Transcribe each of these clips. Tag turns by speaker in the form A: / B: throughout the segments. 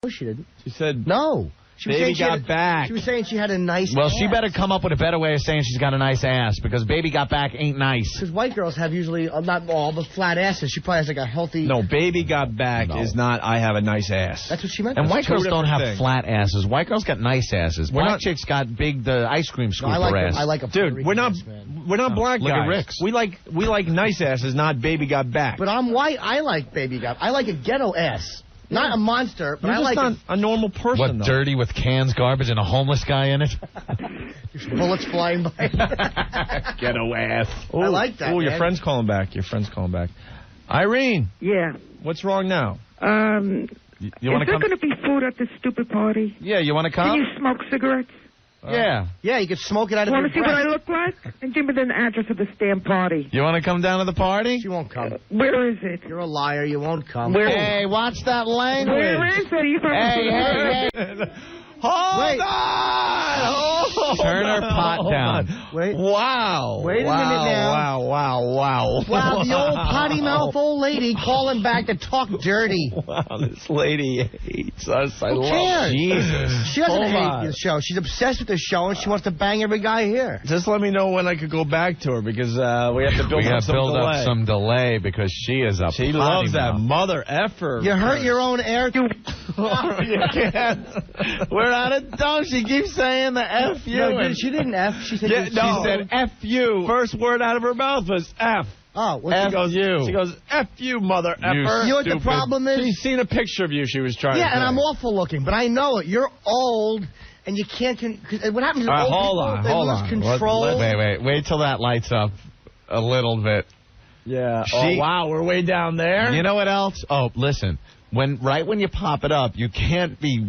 A: No, she didn't.
B: She said
A: no.
B: Baby got back.
A: She was saying she had a nice
C: Well,
A: ass.
C: she better come up with a better way of saying she's got a nice ass, because baby got back ain't nice.
A: Because white girls have usually, not all, but flat asses. She probably has like a healthy...
B: No, baby got back is not I have a nice ass.
A: That's what she meant.
C: And white girls don't have flat asses. White girls got nice asses. Black chicks got the ice cream scooper ass.
A: I like a
B: Dude, we're not black guys.
C: Look at Rick's.
B: We like nice asses, not baby got back.
A: But I'm white. I like baby got. I like a ghetto ass. Not a monster, but I like
B: not a normal person.
C: What,
B: though.
C: dirty with cans, garbage, and a homeless guy in it?
A: Bullets flying by.
C: Ghetto ass.
B: Ooh,
A: I like that.
B: Oh, your friend's calling back. Irene.
D: Yeah.
B: What's wrong now?
C: You
D: is there going to be food at this stupid party?
C: Yeah, you want to come?
D: Can you smoke cigarettes?
C: Yeah.
A: Yeah, you could smoke it out of your breath.
D: Want to see what I look like? And give me the address of this damn party.
C: You want to come down to the party?
A: She won't come.
D: Where is it?
A: You're a liar. You won't come.
C: Hey, watch that language.
D: Where is it? Are you from
C: Hey. Hold on! Turn her pot down.
A: Wait.
B: Wow.
A: Wait a minute now.
B: Wow.
A: Wow, the old potty mouth old lady calling back to talk dirty.
B: Wow, this lady hates us. I
A: Who cares?
C: Jesus.
A: She doesn't hate the show. She's obsessed with the show, and she wants to bang every guy here.
B: Just let me know when I could go back to her, because we have to build up
C: some delay because she is a
B: She loves that mother effer.
A: You hurt your own air.
B: You can't.
C: We're not a dumb. She keeps saying the F you.
A: No, she didn't F. She said
B: she said F you. First word out of her mouth was F.
A: Oh, what
C: F you.
B: She goes, F you, mother effer.
A: You know what the problem is?
B: She's seen a picture of you she was trying to
A: and I'm awful looking, but I know it. You're old, and you can't... what happens to old people? They lose control.
C: Wait till that lights up a little bit.
B: Yeah. Wow, we're way down there.
C: You know what else? Oh, listen. Right when you pop it up, you can't be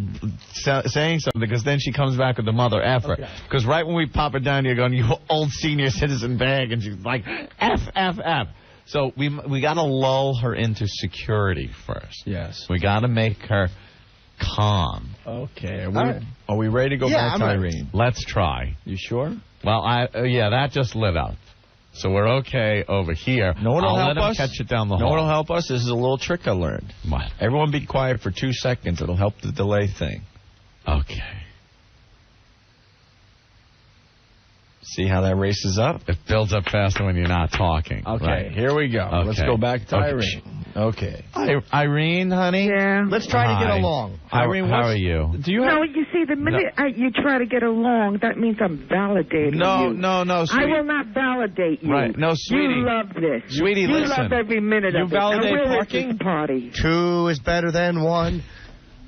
C: saying something, because then she comes back with the mother effer. Because right when we pop it down, you're going, you old senior citizen bag, and she's like, F. So we got to lull her into security first.
B: Yes.
C: We got to make her calm.
B: Okay. Are we ready to go back to Irene?
C: Let's try.
B: You sure?
C: Well, that just lit out. So we're okay over here.
B: No one will help
C: let him
B: us.
C: Catch it down the hall.
B: No one will help us. This is a little trick I learned.
C: What?
B: Everyone be quiet for 2 seconds. It'll help the delay thing.
C: Okay.
B: See how that races up?
C: It builds up faster when you're not talking.
B: Okay,
C: right.
B: Here we go.
C: Okay.
B: Let's go back to Irene. Okay.
C: Irene, honey?
D: Yeah.
A: Let's try to get along.
C: Irene, how are you?
B: Do you have...
D: No, you see, the minute you try to get along, that means I'm validating you.
C: No, sweetie.
D: I will not validate you.
C: Right. No, sweetie.
D: You love this.
C: Sweetie,
D: you
C: listen.
D: love every minute of it.
B: You validate
D: and
B: parking?
D: Party.
A: 2 is better than 1.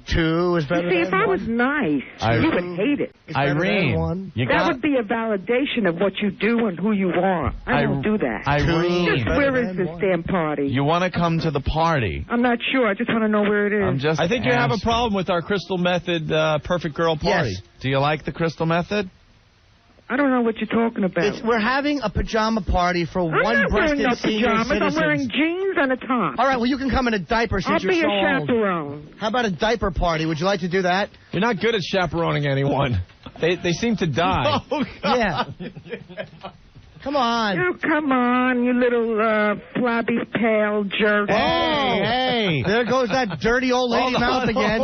A: 2 is better than 1.
D: See, if I was nice, you would hate it.
C: Irene,
D: that would be a validation of what you do and who you are. I don't do that.
C: Irene.
D: Just where is this damn party?
C: You want to come to the party?
D: I'm not sure. I just want to know where it is.
B: I think you have a problem with our Crystal Method Perfect Girl party.
A: Yes.
C: Do you like the Crystal Method?
D: I don't know what you're talking about.
A: We're having a pajama party for
D: I'm not
A: one-breasted
D: wearing no
A: senior
D: pajamas.
A: citizens.
D: I'm wearing jeans and a top.
A: All right, well, you can come in a diaper since
D: I'll
A: you're
D: be
A: so
D: a
A: old.
D: chaperone.
A: How about a diaper party? Would you like to do that?
B: You're not good at chaperoning anyone. They seem to die.
C: Oh,
A: yeah. Come on.
D: Oh, come on, you little flabby, pale jerk.
C: Hey.
A: There goes that dirty old lady mouth again.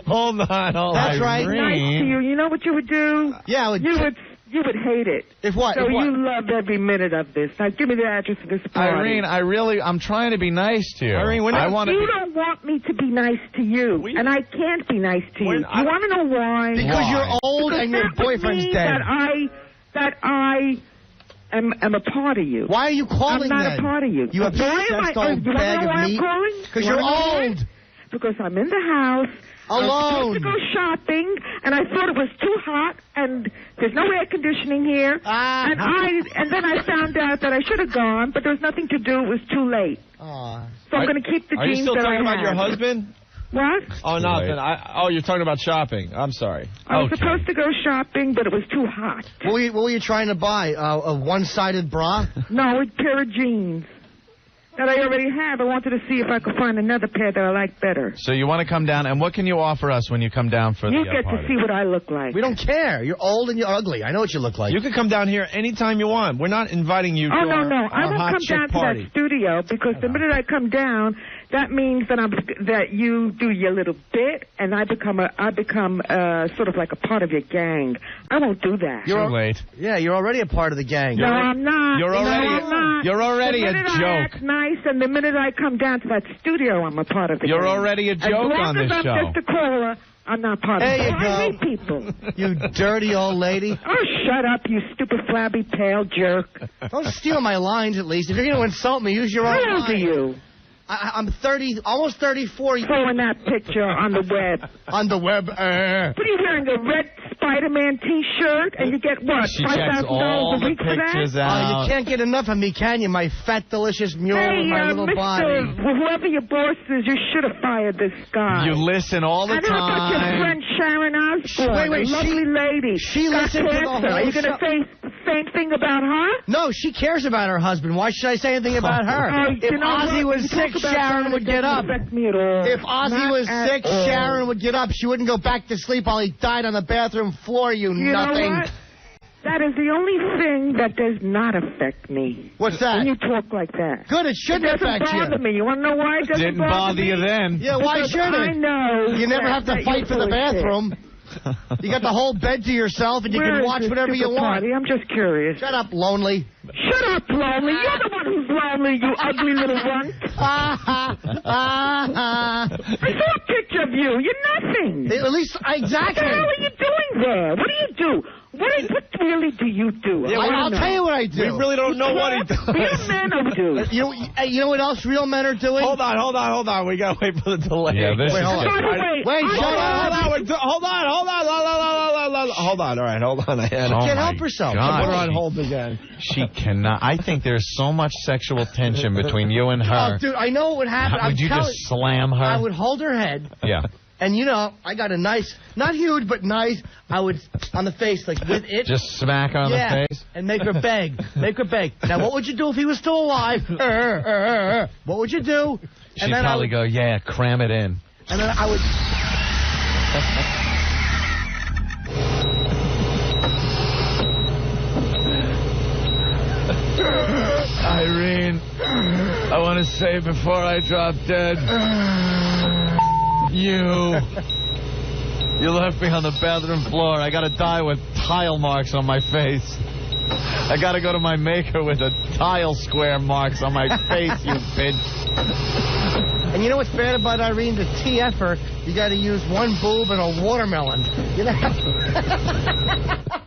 B: Hold on.
A: That's right.
D: Nice to you. You know what you would do?
A: Yeah.
D: You would hate it.
A: If what?
D: So
A: if what?
D: you love every minute of this. Now, give me the address of this party.
C: Irene, I'm trying to be nice to you.
B: Irene,
D: you don't want me to be nice to you, and I can't be nice to you. You want to know why?
A: Because you're old and your boyfriend's dead.
D: That I am a part of you.
A: Why are you calling
D: I'm not a part of you.
A: You obsessed old bag of meat. Because you're old.
D: Because I'm in the house.
A: Alone.
D: I was supposed to go shopping, and I thought it was too hot, and there's no air conditioning here. And then I found out that I should have gone, but there was nothing to do. It was too late. So I'm going to keep the
B: jeans
D: that I have. Are you still talking
B: about your husband?
D: What?
B: Oh, nothing. You're talking about shopping. I'm sorry.
D: I was supposed to go shopping, but it was too hot.
A: What were you trying to buy? A one-sided bra?
D: No, a pair of jeans that I already have. I wanted to see if I could find another pair that I like better.
C: So you want to come down, and what can you offer us when you come down for the party?
D: You get to see what I look like.
A: We don't care. You're old and you're ugly. I know what you look like.
B: You can come down here anytime you want. We're not inviting you to our
D: I won't come down to that studio because the minute I come down, that means that you do your little bit, and I become sort of like a part of your gang. I won't do that.
C: You're late.
A: Yeah, you're already a part of the gang.
D: No, I'm not.
C: You're already a joke.
D: I act nice, and the minute I come down to that studio, I'm a part of the gang.
C: You're already a joke on this show.
D: As long as I'm just a caller, I'm not part of it.
A: There you go.
D: I hate people.
A: You dirty old lady.
D: Oh, shut up, you stupid, flabby, pale jerk.
A: Don't steal my lines, at least. If you're going to insult me, use your own
D: How old are you?
A: I'm 30, almost 34.
D: Throwing that picture on the web.
A: On the web.
D: What are you wearing, a red Spider-Man T-shirt, and you get what?
C: She checks all the pictures out.
A: You can't get enough of me, can you? My fat, delicious mule with my little body.
D: Whoever your boss is, you should have fired this guy.
C: You listen all the time.
D: I know about your friend Sharon Osbourne,
A: wait,
D: a lovely lady.
A: She listened to the whole
D: Are you going to say the same thing about her?
A: No, she cares about her husband. Why should I say anything about her? If Ozzy was sick, Sharon would get up. If Ozzy was sick, Sharon would get up. She wouldn't go back to sleep while he died on the bathroom floor, you nothing.
D: Know what? That is the only thing that does not affect me.
A: What's that?
D: When you talk like that.
A: Good, it shouldn't affect you.
D: It doesn't bother me. You want to know why it doesn't bother me?
C: you then.
A: Yeah, why shouldn't it?
D: I know.
A: You never have to fight for the bathroom. You got the whole bed to yourself, and you can watch whatever you want.
D: Party? I'm just curious.
A: Shut up, lonely.
D: Shut up, lonely. You're the one who's lonely, you ugly little runt. I saw a picture of you. You're nothing.
A: At least, exactly.
D: What the hell are you doing there? What do you do? What really do you do?
A: Yeah, I'll tell you what I do.
C: We really don't know what he does.
D: Real men will do.
A: You know what else real men are doing?
B: Hold on. We got to wait for the delay.
C: Yeah, this
A: wait, hold on. Wait, shut up.
B: Hold on. All right, hold on.
A: She can't help herself.
C: God.
B: Put her on hold again.
C: She cannot. I think there's so much sexual tension between you and her.
A: Oh, dude, I know what would happen.
C: Would you just slam her?
A: I would hold her head.
C: Yeah.
A: And, I got a nice, not huge, but nice, I would, on the face, like, with it.
C: Just smack her on the face?
A: And make her beg. Now, what would you do if he was still alive? What would you do?
C: She'd probably go, yeah, cram it in.
A: And then I would...
C: Irene, I want to say before I drop dead... You left me on the bathroom floor. I gotta die with tile marks on my face. I gotta go to my maker with a tile square marks on my face, you bitch.
A: And you know what's bad about Irene? To TF her, you gotta use one boob and a watermelon.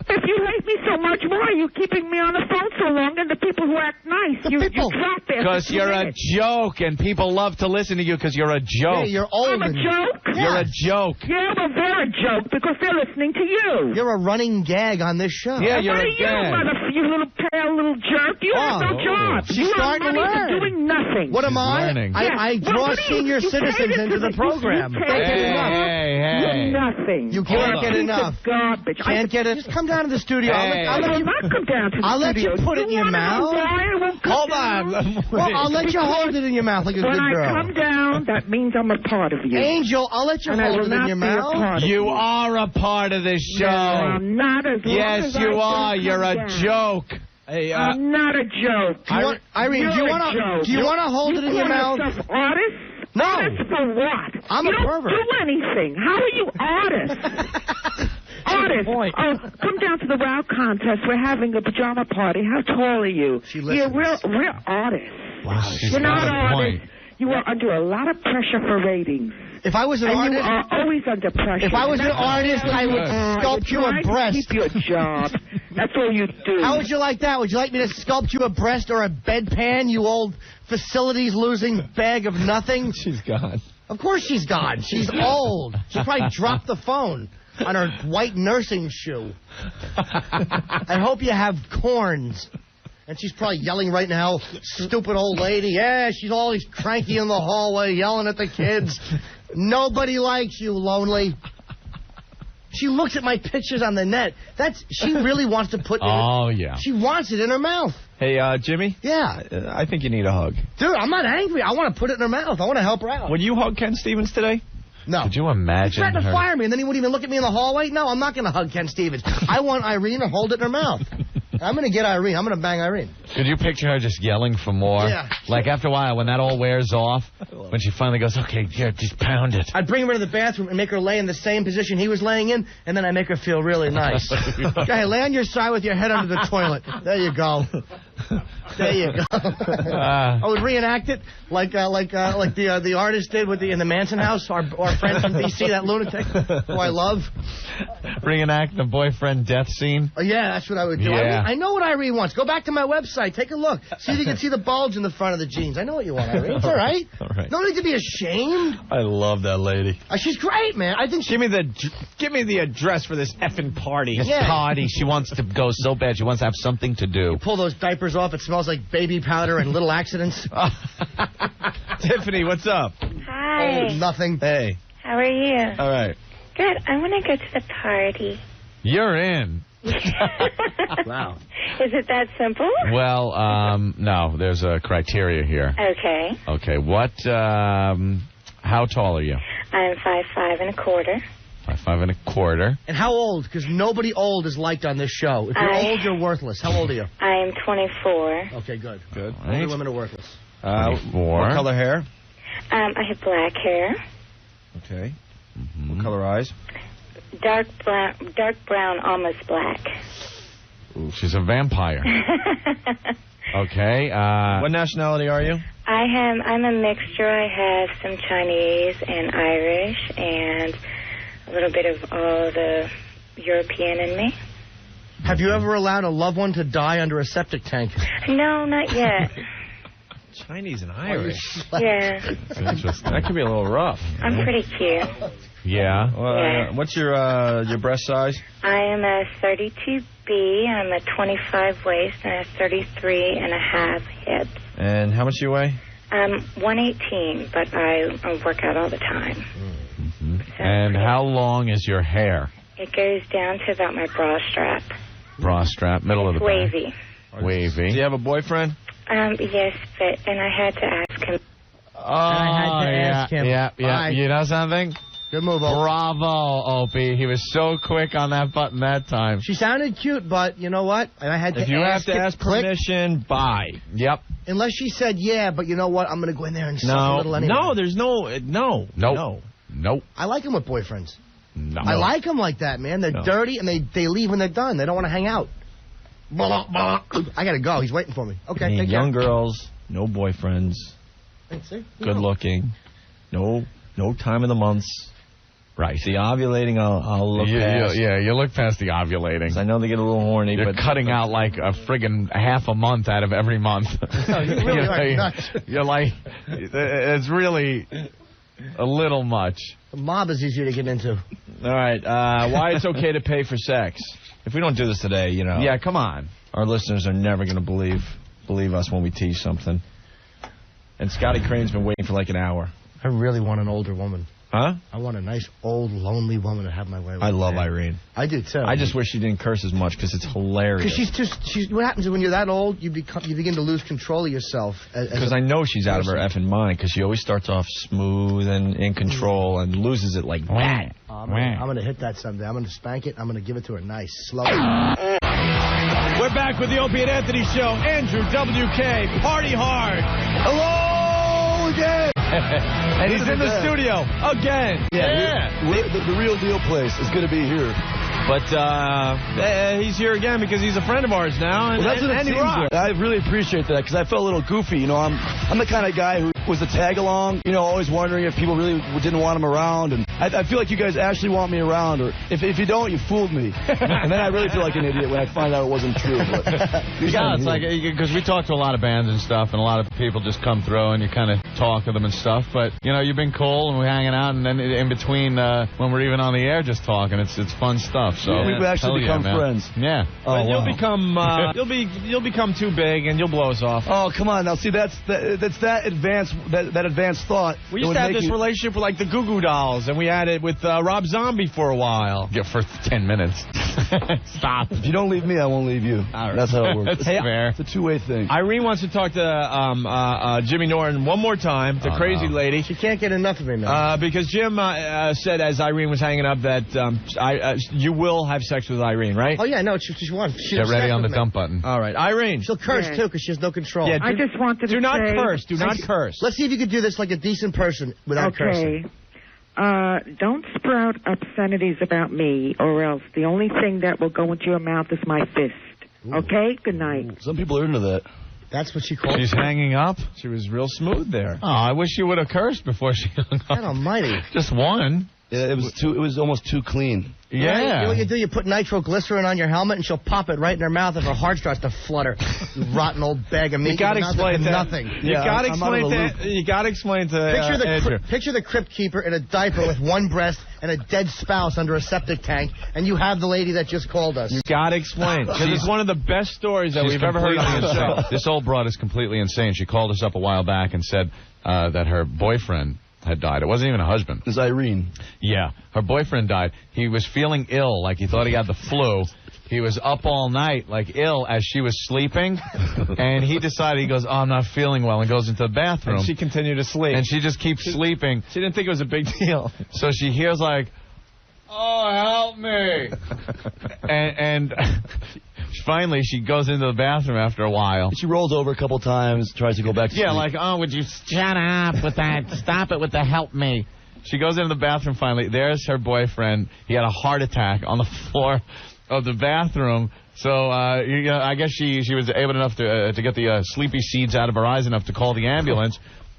D: If you hate me so much, why are you keeping me on the phone so long? And the people who act nice, you drop there.
C: Because you're a joke, and people love to listen to you because you're a joke.
A: Yeah, you're old.
D: I'm a joke?
C: You're a joke.
D: Yeah, well, they're a joke because they're listening to you.
A: You're a running gag on this show.
C: Yeah, you're a gag.
D: You little pale little jerk. You have no job.
A: She's starting to learn.
D: You're doing nothing.
A: What am I?
C: Learning.
A: I draw senior citizens into the program.
C: Hey.
D: You're nothing.
A: You can't get enough.
D: Garbage.
A: Can't get it. Just come down to the studio.
C: Hey.
D: I'll let you not come down to the
A: I'll let you put it in your mouth.
B: Hold on.
A: Well, I'll let you hold it in your mouth like a good girl.
D: When I come down, that means I'm a part of you.
A: Angel, I'll let you hold it in your mouth.
C: You are a part of this show.
D: No, I'm not.
C: Yes, you are. You're a joke.
B: Hey,
D: I'm not a joke.
A: Irene, do you want to hold it in your mouth?
D: Artist?
A: No.
D: Artist for what?
A: I'm a pervert.
D: You don't do anything. How are you artists? Artist. Oh, come down to the WOW contest. We're having a pajama party. How tall are you? You're real artists.
C: Wow,
D: You're not artists. You are under a lot of pressure for ratings.
A: If I was an artist,
D: you are always under pressure.
A: If I was an artist, I would sculpt you a breast.
D: Keep your job. That's all you do.
A: How would you like that? Would you like me to sculpt you a breast or a bedpan, you old facilities-losing bag of nothing?
B: She's gone.
A: Of course she's gone. She's old. She probably dropped the phone on her white nursing shoe. I hope you have corns. And she's probably yelling right now, stupid old lady. Yeah, she's always cranky in the hallway yelling at the kids. Nobody likes you, lonely. She looks at my pictures on the net. She really wants to put it
C: yeah.
A: She wants it in her mouth.
B: Hey, Jimmy?
A: Yeah.
B: I think you need a hug.
A: Dude, I'm not angry. I want to put it in her mouth. I want to help her out.
B: Would you hug Ken Stevens today?
A: No.
C: Could you imagine
A: He threatened to fire me, and then he wouldn't even look at me in the hallway? No, I'm not going to hug Ken Stevens. I want Irene to hold it in her mouth. I'm going to get Irene. I'm going to bang Irene.
C: Could you picture her just yelling for more?
A: Yeah.
C: Like after a while, when that all wears off, when she finally goes, okay, yeah, just pound it.
A: I'd bring her to the bathroom and make her lay in the same position he was laying in, and then I make her feel really nice. Okay, lay on your side with your head under the toilet. There you go. There you go. I would reenact it like the artist did in the Manson house. Our friend from D.C., that lunatic who I love.
C: Reenact the boyfriend death scene.
A: Oh, yeah, that's what I would do.
C: Yeah.
A: I know what Irene wants. Go back to my website. Take a look. See if you can see the bulge in the front of the jeans. I know what you want, Irene. It's all right.
B: All right.
A: No need to be ashamed.
B: I love that lady.
A: She's great, man. I think she...
B: Give me the address for this effing party.
C: This party. She wants to go so bad. She wants to have something to do.
A: You pull those diapers off. It smells like baby powder and little accidents.
B: Tiffany, what's up?
D: Hi.
A: Nothing.
B: Hey.
D: How are you?
B: All right.
D: Good. I want to go to the party.
C: You're in.
A: Wow.
D: Is it that simple?
C: Well, no. There's a criteria here.
D: Okay.
C: Okay. What? How tall are you?
D: I'm 5'5" and a quarter.
C: 5'5" and a quarter.
A: And how old? Because nobody old is liked on this show. If you're old, you're worthless. How old are you?
D: I am 24.
A: Okay, good.
B: Good.
A: Only women are worthless.
C: 24.
B: What color hair?
D: I have black hair.
B: Okay. What color eyes?
D: Dark brown, almost black.
C: Ooh, she's a vampire. Okay.
B: What nationality are you?
D: I'm a mixture. I have some Chinese and Irish and a little bit of all the European in me.
A: Have you ever allowed a loved one to die under a septic tank?
D: No, not yet.
B: Chinese and Irish.
D: Yeah.
C: Interesting.
B: That could be a little rough.
D: I'm pretty cute.
C: Yeah.
D: Yeah.
B: What's your breast size?
D: I am a 32B. I'm a 25 waist and a 33 and a half hips.
B: And how much do you weigh?
D: 118, but I work out all the time.
C: Mm-hmm. And how long is your hair?
D: It goes down to about my bra strap.
C: Bra strap, middle of the
D: Wavy.
C: back. Wavy.
B: Do you have a boyfriend?
D: Yes, but I had to ask him.
C: Oh, yeah.
A: Bye.
C: You know something?
A: Good move, Opie.
C: Bravo, Opie. He was so quick on that button that time.
A: She sounded cute, but you know what? And I had to
B: If you have to ask
A: click.
B: permission, bye.
C: Yep.
A: Unless she said, yeah, but you know what? I'm going to go in there and suck a little anyway.
B: No, there's no.
C: Nope. I
A: like them with boyfriends.
C: No.
A: I like them like that, man. They're dirty, and they leave when they're done. They don't want to hang out. I got to go. He's waiting for me. Okay, take care.
B: Young girls, no boyfriends, good looking, no time of the months. Right. The ovulating, I'll look past.
C: Yeah, you look past the ovulating.
B: I know they get a little horny,
C: You're
B: but
C: cutting out like a friggin' half a month out of every month.
A: No, you really are nuts.
C: You're like, it's really a little much.
A: The mob is easier to get into.
B: All right. Why it's okay to pay for sex? If we don't do this today,
C: Yeah, come on.
B: Our listeners are never going to believe us when we tease something. And Scotty Crane's been waiting for like an hour.
A: I really want an older woman.
B: Huh?
A: I want a nice, old, lonely woman to have my way with.
B: I love Irene.
A: I do, too.
B: I just wish she didn't curse as much because it's hilarious.
A: Because what happens is when you're that old, you begin to lose control of yourself.
B: Because I know she's out of her effing mind because she always starts off smooth and in control and loses it like that.
A: I'm going to hit that someday. I'm going to spank it. I'm going to give it to her nice, slow.
B: We're back with the Opie and Anthony Show. Andrew WK, party hard. Hello again. And he's in the studio again.
E: Yeah. The real deal place is going to be here.
B: But he's here again because he's a friend of ours now. And,
E: well, that's what it
B: and he
E: seems
B: rocks.
E: like. I really appreciate that because I felt a little goofy. I'm the kind of guy who was a tag-along, always wondering if people really didn't want him around. And I feel like you guys actually want me around. Or if you don't, you fooled me. And then I really feel like an idiot when I find out it wasn't true. But
C: yeah, it's like, because we talk to a lot of bands and stuff, and a lot of people just come through and you kind of talk to them and stuff. But, you've been cool and we're hanging out, and then in between when we're even on the air just talking, it's fun stuff. So
E: we've actually become friends.
C: Yeah.
B: But you'll become too big and you'll blow us off.
E: Oh, come on. Now, see, that's that advanced that advanced thought.
B: We used to have this relationship with like the Goo Goo Dolls, and we had it with Rob Zombie for a while.
C: Yeah, for 10 minutes.
B: Stop.
E: If you don't leave me, I won't leave you.
B: Right.
E: That's how it works.
C: That's fair.
E: It's a two-way thing.
B: Irene wants to talk to Jimmy Norton one more time, the crazy lady.
A: She can't get enough of me, man.
B: Because Jim said as Irene was hanging up that you will have sex with Irene, right?
A: Oh, yeah, no, she wants.
C: Get ready on the dump button.
B: All right. Irene.
A: She'll curse, too, because she has no control.
B: Yeah,
D: I just wanted to
B: do not
D: say...
B: curse. Do not curse.
A: Let's see if you can do this like a decent person without cursing.
D: Don't sprout obscenities about me, or else the only thing that will go into your mouth is my fist. Ooh. Okay? Good night.
E: Some people are into that.
A: That's what she called.
C: She's hanging up.
B: She was real smooth there.
C: Oh, I wish you would have cursed before she hung up.
A: God almighty.
C: Just one.
E: Yeah, it was almost too clean.
C: Yeah.
A: Right? You know what you do? You put nitroglycerin on your helmet, and she'll pop it right in her mouth if her heart starts to flutter. You rotten old bag of meat.
B: You got to explain that.
A: Nothing.
B: You got to explain that. You got to explain to
A: Picture the crypt keeper in a diaper with one breast and a dead spouse under a septic tank, and you have the lady that just called us.
B: You got to explain, because it's one of the best stories that we've ever heard on the show.
C: This old broad is completely insane. She called us up a while back and said that her boyfriend had died. It wasn't even a husband.
E: It's Irene.
C: Yeah. Her boyfriend died. He was feeling ill, like he thought he had the flu. He was up all night, like ill, as she was sleeping. And he decided, he goes, oh, I'm not feeling well, and goes into the bathroom.
B: And she continued to sleep.
C: And she just keeps sleeping.
B: She didn't think it was a big deal.
C: So she hears like, oh, help me. and finally, she goes into the bathroom after a while.
E: She rolls over a couple times, tries to go back to sleep.
C: Yeah, like, oh, would you shut up with that? Stop it with the help me. She goes into the bathroom finally. There's her boyfriend. He had a heart attack on the floor of the bathroom. So, I guess she was able enough to get the sleepy seeds out of her eyes enough to call the ambulance.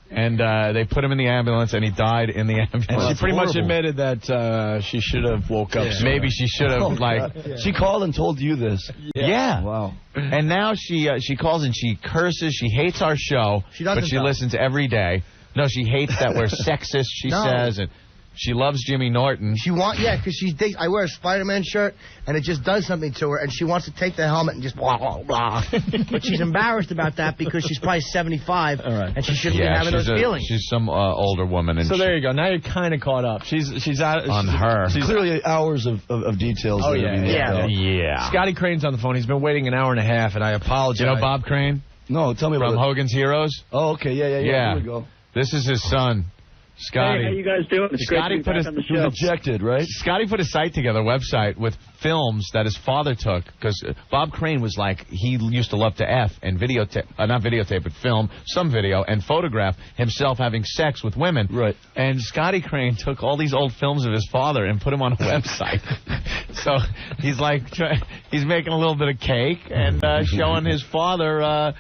C: And they put him in the ambulance, and he died in the ambulance.
B: And she pretty much admitted that she should have woke up.
C: Yeah. Maybe she should have,
E: She called and told you this.
C: Yeah.
E: Wow.
C: And now she calls and she curses. She hates our show, but she listens every day. No, she hates that we're sexist, she says, and she loves Jimmy Norton.
A: Because she thinks I wear a Spider-Man shirt, and it just does something to her, and she wants to take the helmet and just blah, blah, blah. But she's embarrassed about that because she's probably 75, and she shouldn't be having those feelings.
C: She's some older woman. And
B: so there you go. Now you're kind of caught up. She's out
C: on her.
E: She's clearly hours of details.
B: Oh, yeah. Scotty Crane's on the phone. He's been waiting an hour and a half, and I apologize.
C: You know Bob Crane?
E: No, tell me about
C: From Hogan's Heroes?
E: Oh, okay. Yeah. Here we go.
C: This is his son, Scotty.
F: Hey, how you guys doing? It's
C: Scotty
F: great to be back on the show.
E: Rejected, right?
C: Scotty put a site together, a website, with films that his father took, because Bob Crane was like, he used to love to F and videotape, not videotape, but film some video and photograph himself having sex with women.
E: Right.
C: And Scotty Crane took all these old films of his father and put them on a website. So he's like, he's making a little bit of cake and showing his father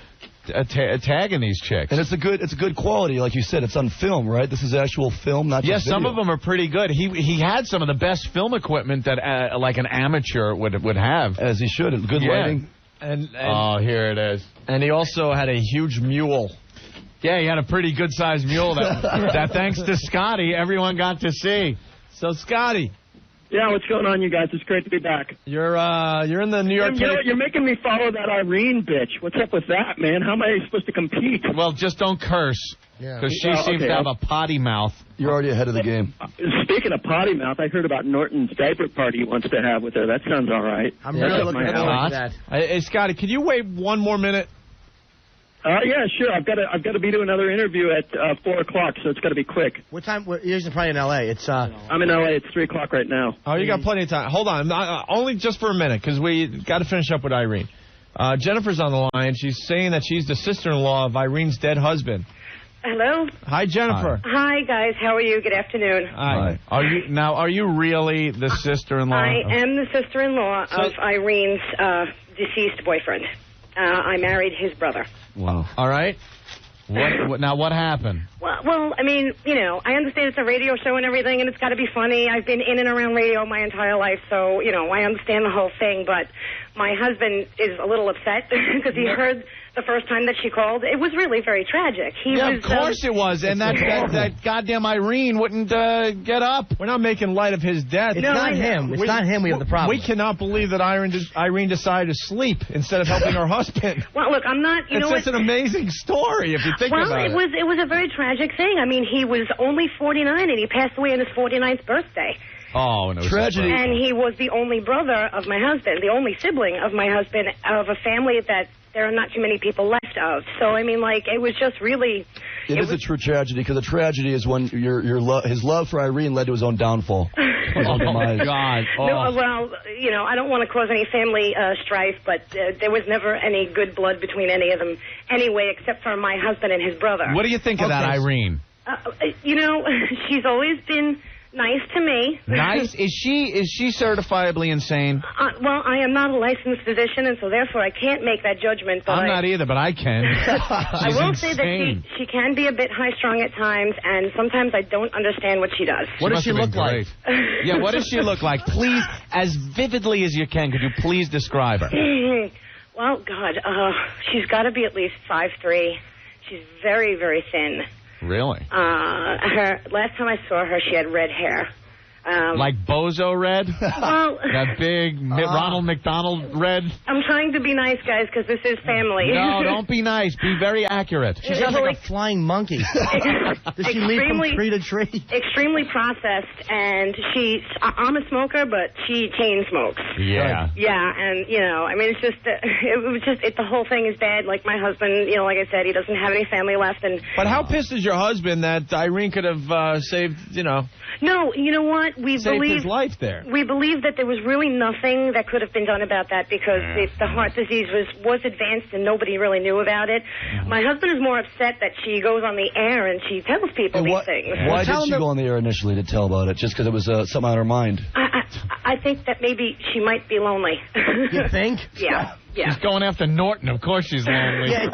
C: tagging these chicks.
E: And it's a good quality, like you said. It's on film, right? This is actual film, not just video.
C: Some of them are pretty good. He had some of the best film equipment that like an amateur would have.
E: As he should. Good lighting.
B: And
C: oh, here it is.
B: And he also had a huge mule.
C: Yeah, he had a pretty good-sized mule that thanks to Scotty, everyone got to see.
B: So, Scotty.
F: Yeah, what's going on, you guys? It's great to be back.
B: You're in the New York Times.
F: You know what? You're making me follow that Irene bitch. What's up with that, man? How am I supposed to compete?
C: Well, just don't curse, because she seems to have a potty mouth.
E: You're already ahead of the game.
F: Speaking of potty mouth, I heard about Norton's diaper party he wants to have with her. That sounds all right.
A: I'm really looking forward to that.
B: Hey, Scotty, can you wait one more minute?
F: Yeah, sure. I've got to be doing another interview at 4 o'clock, so it's got to be quick.
A: What time? You're probably in L.A. It's
F: I'm in L.A. It's 3 o'clock right now.
B: Oh, you got plenty of time. Hold on, only just for a minute, because we got to finish up with Irene. Jennifer's on the line. She's saying that she's the sister-in-law of Irene's dead husband.
G: Hello.
B: Hi, Jennifer.
G: Hi, guys. How are you? Good afternoon.
B: Hi.
C: Are you really the sister-in-law?
G: I am the sister-in-law of Irene's deceased boyfriend. I married his brother.
C: Wow. All right. What happened?
G: Well, I mean, I understand it's a radio show and everything, and it's got to be funny. I've been in and around radio my entire life, so, I understand the whole thing. But My husband is a little upset because he heard the first time that she called. It was really very tragic.
B: Of course it was. And that goddamn Irene wouldn't get up. We're not making light of his death.
A: It's not him. It's not him we have the problem.
B: We cannot believe that Irene decided to sleep instead of helping her husband.
G: Well, look, I'm not,
B: It's such an amazing story if you think about it.
G: Well, it was a very tragic thing. I mean, he was only 49 and he passed away on his 49th birthday.
C: Oh, no.
E: Tragedy.
G: And he was the only brother of my husband, the only sibling of my husband, of a family that there are not too many people left of. So, I mean, like, it was just really...
E: It is a true tragedy, because the tragedy is when his love for Irene led to his own downfall.
C: Oh, my God. Oh.
G: No, well, you know, I don't want to cause any family strife, but there was never any good blood between any of them anyway, except for my husband and his brother.
B: What do you think of that, Irene?
G: You know, she's always been nice to me.
B: Nice? Is she certifiably insane?
G: Well, I am not a licensed physician, and so therefore I can't make that judgment. But
B: I'm not either, but I can.
G: I will say that she can be a bit high-strung at times, and sometimes I don't understand what she does.
A: What does she look like?
B: Yeah, what does she look like? Please, as vividly as you can, could you please describe her?
G: Well, God, she's got to be at least 5'3". She's very, very thin.
B: Really?
G: Her last time I saw her, she had red hair.
C: Like Bozo red?
G: Well,
C: that big Ronald McDonald red?
G: I'm trying to be nice, guys, because this is family.
C: No, don't be nice. Be very accurate.
A: She sounds like a flying monkey. Does she leap from tree to tree?
G: Extremely processed, and I'm a smoker, but she chain smokes.
C: Yeah.
G: Yeah, and, you know, I mean, it's just, the whole thing is bad. Like, my husband, you know, like I said, he doesn't have any family left.
B: But how pissed is your husband that Irene could have saved, you know...
G: No, you know what?
B: Saved his life there.
G: We believe that there was really nothing that could have been done about that because the heart disease was advanced and nobody really knew about it. My husband is more upset that she goes on the air and she tells people these things.
E: Why did she go on the air initially to tell about it? Just because it was something on her mind?
G: I think that maybe she might be lonely.
A: You think?
G: Yeah. Yeah.
C: She's going after Norton. Of course she's lonely.
A: Yeah,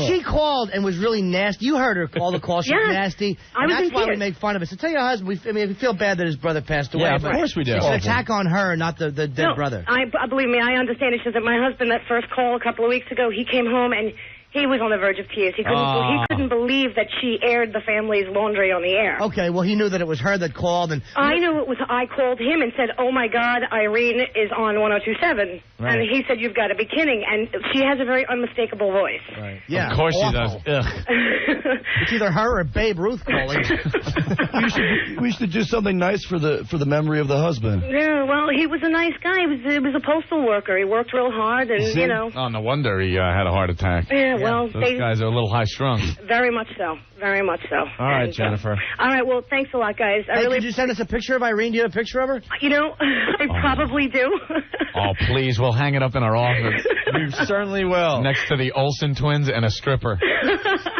A: she called and was really nasty. You heard her call the call. She was nasty. And that's why we make fun of it. So tell your husband, we feel bad that his brother passed away.
B: Yeah, of course we do.
A: It's an attack on her, not the dead brother.
G: Believe me, I understand. It's just that my husband, that first call a couple of weeks ago, he came home and he was on the verge of tears. He couldn't believe that she aired the family's laundry on the air.
A: Okay, well, he knew that it was her that called. And
G: I knew it was. I called him and said, "Oh, my God, Irene is on 102.7. Right. And he said, "You've got to be kidding." And she has a very unmistakable voice.
A: Right. Yeah.
C: Of course she does. Ugh.
A: It's either her or Babe Ruth calling.
E: We should do something nice for the memory of the husband.
G: Yeah, well, he was a nice guy. He was a postal worker. He worked real hard, and, you know.
C: Oh, no wonder he had a heart attack.
G: Yeah, well,
C: those guys are a little high-strung.
G: Very much so. Very much so.
B: All right, Jennifer.
G: All right, well, thanks a lot, guys.
A: Could you send us a picture of Irene? Do you have a picture of her?
G: You know, I probably do.
C: Oh, please, we'll hang it up in our office.
B: You certainly will.
C: Next to the Olsen twins and a stripper.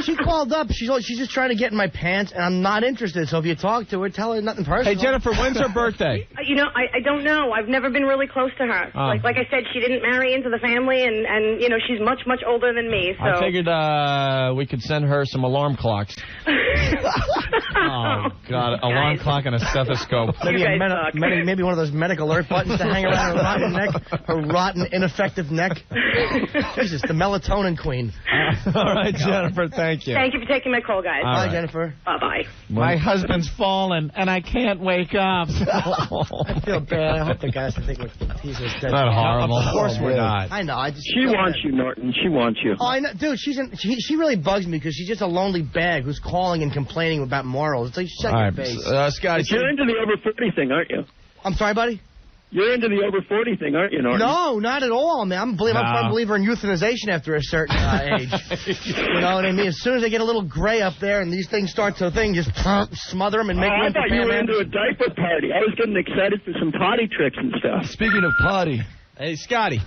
A: She called up. She's just trying to get in my pants, and I'm not interested. So if you talk to her, tell her nothing personal.
B: Hey, Jennifer, when's her birthday?
G: You know, I don't know. I've never been really close to her. Like I said, she didn't marry into the family, and you know, she's much, much older than me. So
B: I figured we could send her some alarm clocks.
C: Oh, God. Alarm clock and a stethoscope.
A: Maybe one of those medical alert buttons to hang around her rotten neck. Her rotten, ineffective neck. Jesus, the melatonin queen.
B: All right, Jennifer, thank you.
G: Thank you for taking my call, guys.
A: Bye, Jennifer.
G: Bye-bye.
C: My husband's fallen, and I can't wake up.
A: I feel bad. I hope the guys think he's dead.
C: Not horrible.
B: Of course we're not.
A: I know.
F: She wants you, Norton. She wants you.
A: Oh, I know. Dude, she really bugs me because she's just a lonely bag who's calling and complaining about morals. It's like, shut your face.
B: Scotty,
F: you're into the over 40 thing, aren't you?
A: I'm sorry, buddy?
F: You're into the over 40 thing, aren't you, Norton?
A: No, not at all, man. I'm a firm believer in euthanization after a certain age. You know what I mean? As soon as they get a little gray up there and these things start to just smother them and make
F: I thought you were into a diaper party. I was getting excited for some potty tricks and stuff.
E: Speaking of potty.
B: Hey, Scotty.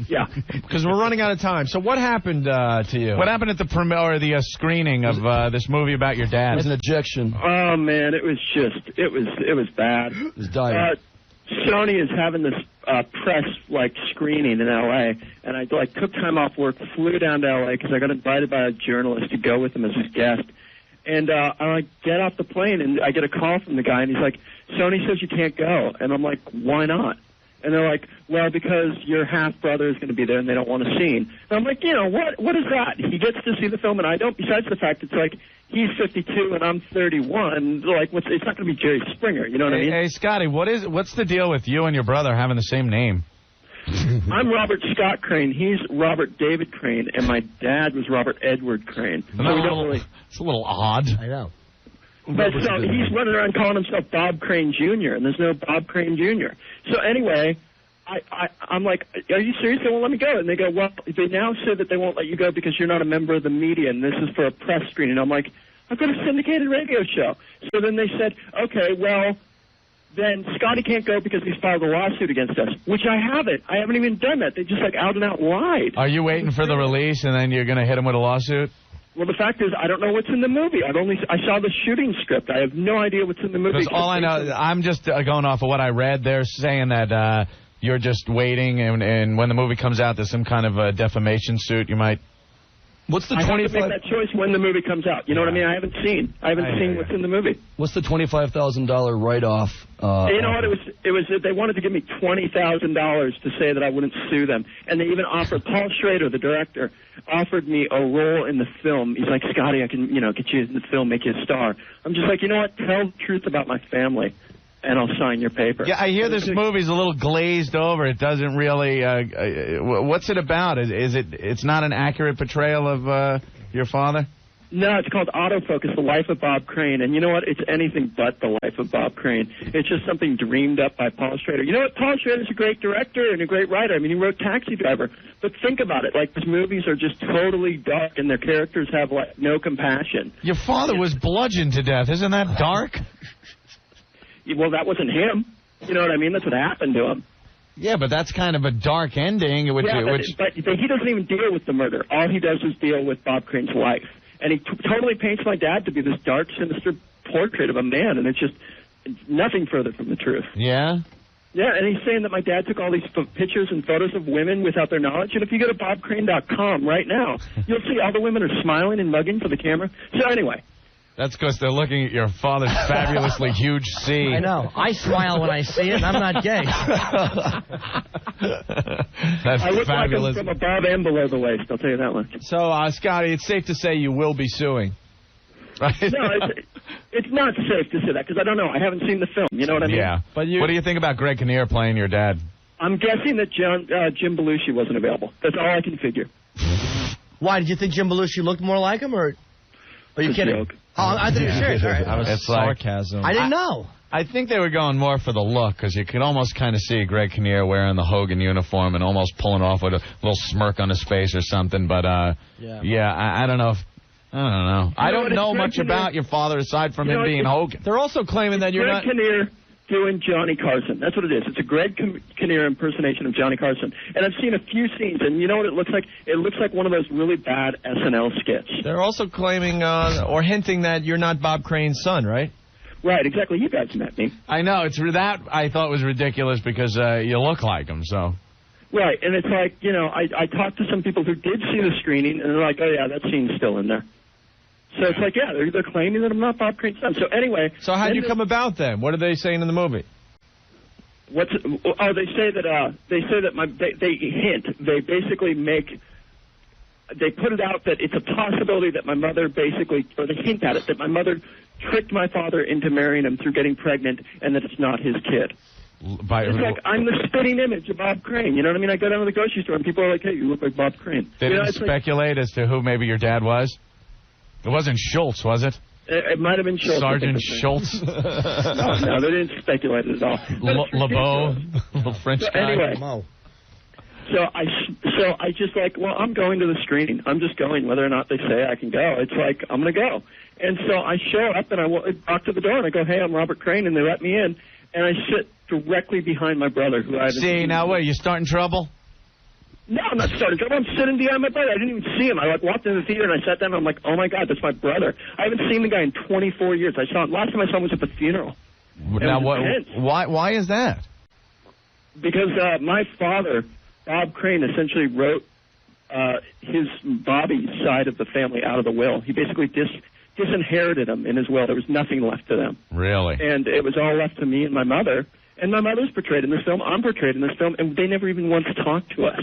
F: Yeah.
B: Because we're running out of time. So what happened to you?
C: What happened at the premiere or the screening of this movie about your dad?
E: It was an ejection.
F: Oh, man, it was bad.
E: It was dying.
F: Sony is having this press screening in L.A. and I took time off work, flew down to L.A. because I got invited by a journalist to go with him as his guest. And I get off the plane and I get a call from the guy and he's like, "Sony says you can't go." And I'm like, "Why not?" And they're like, well, because your half-brother is going to be there and they don't want a scene. And I'm like, you know, what is that? He gets to see the film and I don't, besides the fact it's like he's 52 and I'm 31. Like, it's not going to be Jerry Springer, you know what I mean?
C: Hey, Scotty, what's the deal with you and your brother having the same name?
F: I'm Robert Scott Crane. He's Robert David Crane, and my dad was Robert Edward Crane. So we don't really...
C: It's a little odd.
A: I know.
F: But so he's running around calling himself Bob Crane Jr., and there's no Bob Crane Jr. So anyway, I'm like, are you serious? They won't let me go. And they go, well, they now said that they won't let you go because you're not a member of the media, and this is for a press screening. I'm like, I've got a syndicated radio show. So then they said, okay, well, then Scotty can't go because he's filed a lawsuit against us, which I haven't. I haven't even done that. They just like out and out lied.
C: Are you waiting for the release and then you're going to hit him with a lawsuit?
F: Well, the fact is, I don't know what's in the movie. I saw the shooting script. I have no idea what's in the movie.
C: Because all I know, I'm just going off of what I read. They're saying that you're just waiting, and when the movie comes out, there's some kind of a defamation suit you might...
E: What's the
F: I have to make that choice when the movie comes out. You know what I mean? I haven't seen what's in the movie.
E: What's the $25,000 write-off?
F: You know what? It was they wanted to give me $20,000 to say that I wouldn't sue them, and they even offered Paul Schrader, the director, offered me a role in the film. He's like, Scotty, I can get you in the film, make you a star. I'm just like, you know what? Tell the truth about my family, and I'll sign your paper.
C: Yeah, I hear this movie's a little glazed over. It doesn't really... what's it about? It's not an accurate portrayal of your father?
F: No, it's called Autofocus, The Life of Bob Crane. And you know what? It's anything but The Life of Bob Crane. It's just something dreamed up by Paul Schrader. You know what? Paul Schrader's a great director and a great writer. I mean, he wrote Taxi Driver. But think about it. Like, his movies are just totally dark, and their characters have, like, no compassion.
C: Your father was bludgeoned to death. Isn't that dark?
F: Well, that wasn't him. You know what I mean? That's what happened to him.
C: Yeah, but that's kind of a dark ending.
F: But he doesn't even deal with the murder. All he does is deal with Bob Crane's life. And he totally paints my dad to be this dark, sinister portrait of a man, and it's nothing further from the truth.
C: Yeah?
F: Yeah, and he's saying that my dad took all these pictures and photos of women without their knowledge, and if you go to bobcrane.com right now, you'll see all the women are smiling and mugging for the camera. So anyway...
C: That's because they're looking at your father's fabulously huge C.
A: I know. I smile when I see it, and I'm not gay.
C: That's
F: I look
C: fabulous.
F: like I'm from above and below the waist, I'll tell you that much.
B: So, Scotty, it's safe to say you will be suing.
C: Right?
F: No, it's not safe to say that, because I don't know. I haven't seen the film. You know what I mean?
C: Yeah. But what do you think about Greg Kinnear playing your dad?
F: I'm guessing that Jim Belushi wasn't available. That's all I can figure.
A: Why? Did you think Jim Belushi looked more like him, or are you kidding?
F: Joke.
A: Oh, I thought you were serious. All right.
B: That was sarcasm.
A: I didn't know.
C: I think they were going more for the look, because you could almost kind of see Greg Kinnear wearing the Hogan uniform and almost pulling off with a little smirk on his face or something. But, I don't know. I don't know. I don't know much about your father aside from him being Hogan.
B: They're also claiming that you're
F: Greg Kinnear doing Johnny Carson. That's what it is. It's a Greg Kinnear impersonation of Johnny Carson. And I've seen a few scenes, and you know what it looks like? It looks like one of those really bad SNL skits.
B: They're also claiming or hinting that you're not Bob Crane's son, right?
F: Right, exactly. You guys met me.
C: I know. That I thought was ridiculous because you look like him, so...
F: Right, and it's like, you know, I talked to some people who did see the screening, and they're like, oh, yeah, that scene's still in there. So it's like, yeah, they're claiming that I'm not Bob Crane's son. So anyway...
B: So how'd you come about then? What are they saying in the movie?
F: They say that they hint. They basically they put it out that it's a possibility that my mother basically, or they hint at it, that my mother tricked my father into marrying him through getting pregnant, and that it's not his kid. It's like I'm the spitting image of Bob Crane. You know what I mean? I go down to the grocery store and people are like, hey, you look like Bob Crane.
C: They didn't speculate as to who maybe your dad was? It wasn't Schultz, was it?
F: It might have been Schultz.
C: Sergeant Schultz?
F: No, they didn't speculate at all.
C: LeBeau, the French guy.
F: Anyway, so I just like, well, I'm going to the screening. I'm just going, whether or not they say I can go. It's like, I'm going to go. And so I show up and I walk to the door and I go, hey, I'm Robert Crane, and they let me in. And I sit directly behind my brother, who I haven't seen.
C: Now what, you starting trouble?
F: No, I'm not starting trouble. I'm sitting behind my brother. I didn't even see him. I walked into the theater and I sat down and I'm like, oh my God, that's my brother. I haven't seen the guy in 24 years. Last time I saw him was at the funeral.
C: Now why is that?
F: Because my father, Bob Crane, essentially wrote his Bobby's side of the family out of the will. He basically disinherited him in his will. There was nothing left to them.
C: Really?
F: And it was all left to me and my mother. And my mother's portrayed in this film. I'm portrayed in this film, and they never even once talked to us.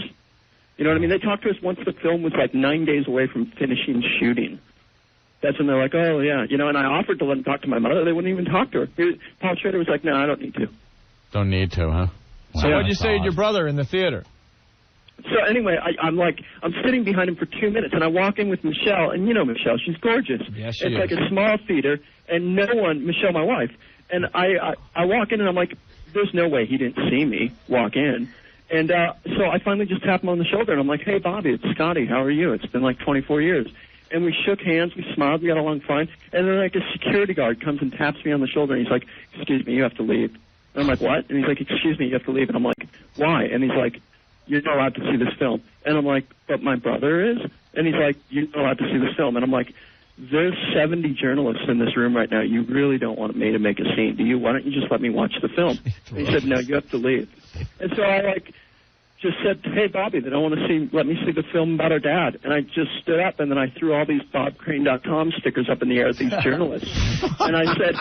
F: You know what I mean? They talked to us once the film was like 9 days away from finishing shooting. That's when they're like, oh, yeah. You know, and I offered to let them talk to my mother. They wouldn't even talk to her. Paul Schrader was like, no, I don't need to.
C: Don't need to, huh?
B: So what'd you say to your brother in the theater?
F: So anyway, I'm sitting behind him for 2 minutes, and I walk in with Michelle, and you know Michelle, she's gorgeous.
B: Yes, she is.
F: It's like a small theater, and no one, Michelle, my wife, and I walk in, and I'm like, there's no way he didn't see me walk in. And so I finally just tap him on the shoulder, and I'm like, hey, Bobby, it's Scotty. How are you? It's been like 24 years. And we shook hands, we smiled, we got along fine. And then like a security guard comes and taps me on the shoulder, and he's like, excuse me, you have to leave. And I'm like, what? And he's like, excuse me, you have to leave. And I'm like, why? And he's like, you're not allowed to see this film. And I'm like, but my brother is? And he's like, you're not allowed to see this film. And I'm like, there's 70 journalists in this room right now. You really don't want me to make a scene, do you? Why don't you just let me watch the film? And he said, no, you have to leave. And so I just said, hey, Bobby, they don't want to let me see the film about our dad. And I just stood up, and then I threw all these BobCrane.com stickers up in the air at these journalists. and I said,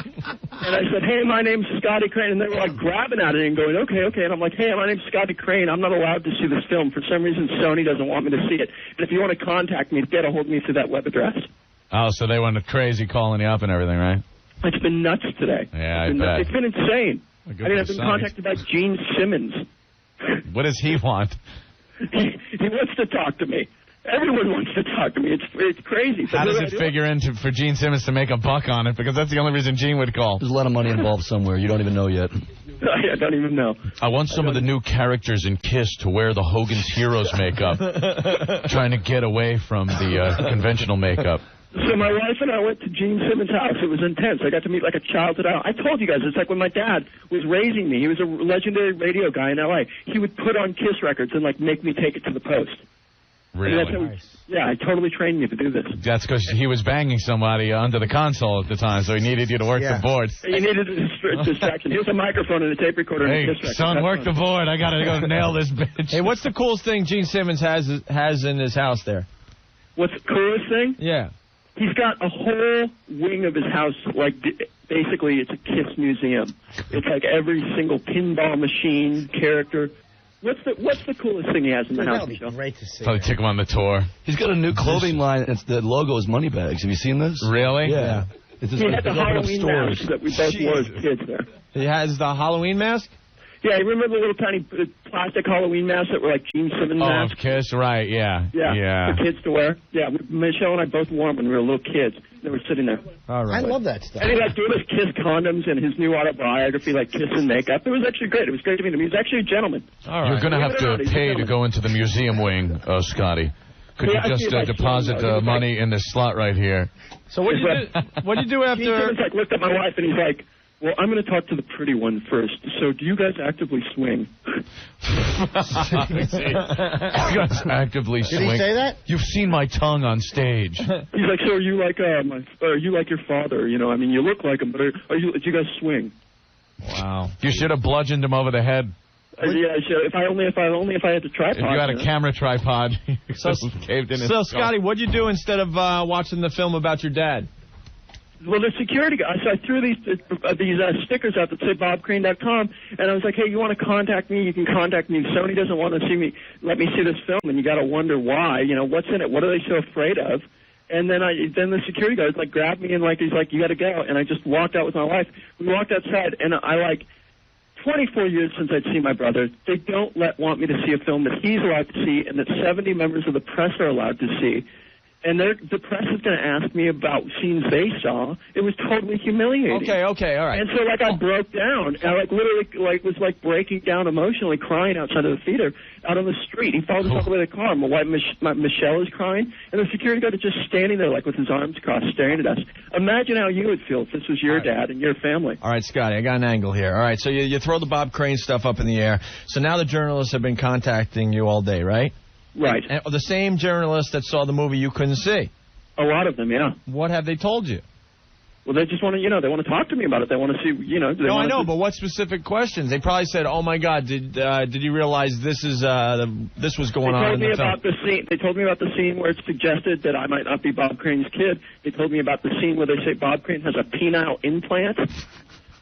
F: hey, my name's Scotty Crane. And they were like grabbing at it and going, okay. And I'm like, hey, my name's Scotty Crane. I'm not allowed to see this film. For some reason, Sony doesn't want me to see it. And if you want to contact me, get a hold of me through that web address.
C: Oh, so they went crazy calling you up and everything, right?
F: It's been nuts today.
C: Yeah, I bet.
F: It's been insane. I've been contacted by Gene Simmons.
C: What does he want?
F: He wants to talk to me. Everyone wants to talk to me. It's crazy.
C: How does it figure into for Gene Simmons to make a buck on it? Because that's the only reason Gene would call.
E: There's a lot of money involved somewhere. You don't even know yet.
F: I don't even know.
C: I want some of the new characters in KISS to wear the Hogan's Heroes makeup, trying to get away from the conventional makeup.
F: So my wife and I went to Gene Simmons' house. It was intense. I got to meet like a childhood idol. I told you guys, it's like when my dad was raising me. He was a legendary radio guy in L.A. He would put on KISS records and like make me take it to the post.
C: Really?
F: Yeah, he totally trained me to do this.
C: That's because he was banging somebody under the console at the time, so he needed you to work the board.
F: He needed a distraction. Here's a microphone and a tape recorder and a KISS record.
C: Son, work the board. I got to go nail this bitch.
B: Hey, what's the coolest thing Gene Simmons has in his house there?
F: What's the coolest thing?
B: Yeah.
F: He's got a whole wing of his house, like, basically it's a KISS museum. It's like every single pinball machine, character. What's the coolest thing he has in the house?
A: That would be great to see.
C: Probably take him on the tour.
E: He's got a new clothing line. The logo is Moneybags. Have you seen this?
C: Really?
E: Yeah.
F: He had the Halloween mask that we both wore as kids there.
B: He has the Halloween mask?
F: Yeah, you remember the little tiny plastic Halloween masks that were like Gene Simmons masks?
C: Of KISS, right, yeah.
F: For kids to wear. Yeah, Michelle and I both wore them when we were little kids. They were sitting there.
B: All right.
A: I love that stuff.
F: And he like gave us KISS condoms and his new autobiography, like KISS and Makeup. It was actually great. It was great to meet him. He was actually a gentleman.
B: All right.
C: You're going to have to pay to go into the museum wing, Scotty. Could you just deposit money in this slot right here?
B: So what do you do after...
F: He like looked at my wife and he's like, well, I'm going to talk to the pretty one first. So do you guys actively swing?
C: You guys actively swing.
A: Did he say that?
C: You've seen my tongue on stage.
F: He's like, so are you like your father? You know, I mean, you look like him, but do you guys swing?
B: Wow.
C: You should have bludgeoned him over the head.
F: Yeah, sure. If I had the tripod.
C: If you had a camera tripod,
B: so
C: caved in his
B: skull. Scotty, what'd you do instead of watching the film about your dad?
F: Well, the security guy, so I threw these stickers out that say BobCrane.com, and I was like, hey, you want to contact me? You can contact me. Sony doesn't want to let me see this film, and you got to wonder why. You know, what's in it? What are they so afraid of? And then the security guy like grabbed me and he's like, you got to go. And I just walked out with my wife. We walked outside, and I 24 years since I'd seen my brother, they don't want me to see a film that he's allowed to see and that 70 members of the press are allowed to see. And the press is going to ask me about scenes they saw. It was totally humiliating.
B: Okay, all right.
F: And so, I broke down. I, literally, was, breaking down emotionally, crying outside of the theater, out on the street. He followed us all the way to the car. My wife, Michelle, is crying. And the security guard is just standing there, with his arms crossed, staring at us. Imagine how you would feel if this was your dad and your family.
B: All right, Scotty, I got an angle here. All right, so you throw the Bob Crane stuff up in the air. So now the journalists have been contacting you all day, right?
F: Right.
B: And the same journalists that saw the movie you couldn't see?
F: A lot of them, yeah.
B: What have they told you?
F: Well, they just want to, they want to talk to me about it. They want to see,
B: No, I know, but what specific questions? They probably said, "Oh my God, did you realize this was going on in the film?"
F: They told me about the scene where it's suggested that I might not be Bob Crane's kid. They told me about the scene where they say Bob Crane has a penile implant.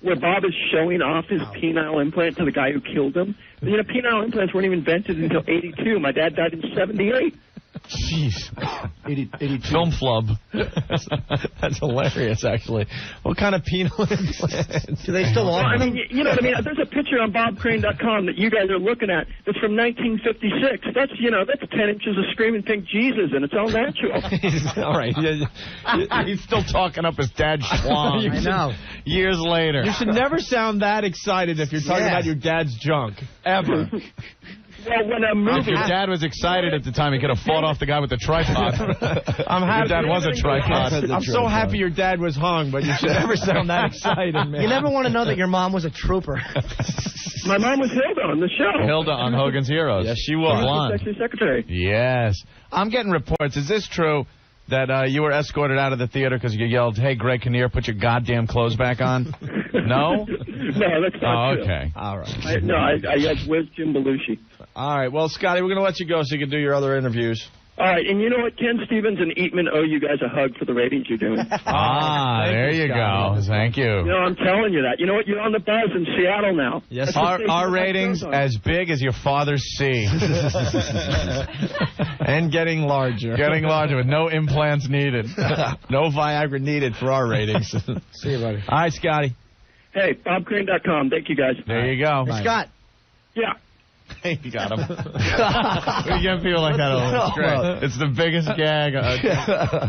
F: where Bob is showing off his penile implant to the guy who killed him. You know, penile implants weren't even invented until 82. My dad died in 78.
B: Jeez.
E: 82.
C: Film flub.
B: That's hilarious, actually. What kind of penal implants?
A: Do they still
F: I
A: offer
F: mean,
A: them?
F: you know what I mean? There's a picture on BobCrane.com that you guys are looking at that's from 1956. That's 10 inches of screaming pink Jesus, and it's all natural.
B: All right.
C: He's still talking up his dad's schlong.
A: I know.
C: Years later.
B: You should never sound that excited if you're talking about your dad's junk. Ever.
F: Well, when a
C: If
F: movie...
C: your dad was excited at the time, he could have fought off the guy with the tripod.
B: I'm happy.
C: Your dad was a tripod.
B: I'm so happy your dad was hung, but you should never sound that excited, man.
A: You never want to know that your mom was a trooper.
F: My mom was Hilda on the show.
C: Hilda on Hogan's Heroes.
B: Yes, she was.
C: Blonde.
F: Sexy secretary.
C: Yes. I'm getting reports. Is this true that you were escorted out of the theater because you yelled, "Hey, Greg Kinnear, put your goddamn clothes back on"? No?
F: No, that's not true.
C: Okay.
B: All right.
F: Where's Jim Belushi?
B: All right. Well, Scotty, we're going to let you go so you can do your other interviews.
F: All right, and you know what? Ken Stevens and Eatman owe you guys a hug for the ratings you're doing.
C: There you go. Thank you.
F: You know, I'm telling you that. You know what? You're on the buzz in Seattle now.
B: Yes.
C: Our ratings as big as your father's C.
B: And getting larger.
C: Getting larger with no implants needed.
B: No Viagra needed for our ratings.
A: See you, buddy.
B: All right, Scotty.
F: Hey, BobCrane.com. Thank you, guys.
C: There you go.
A: Hey, Scott.
F: Yeah.
C: You got him. We get people like that all the time. It's the biggest gag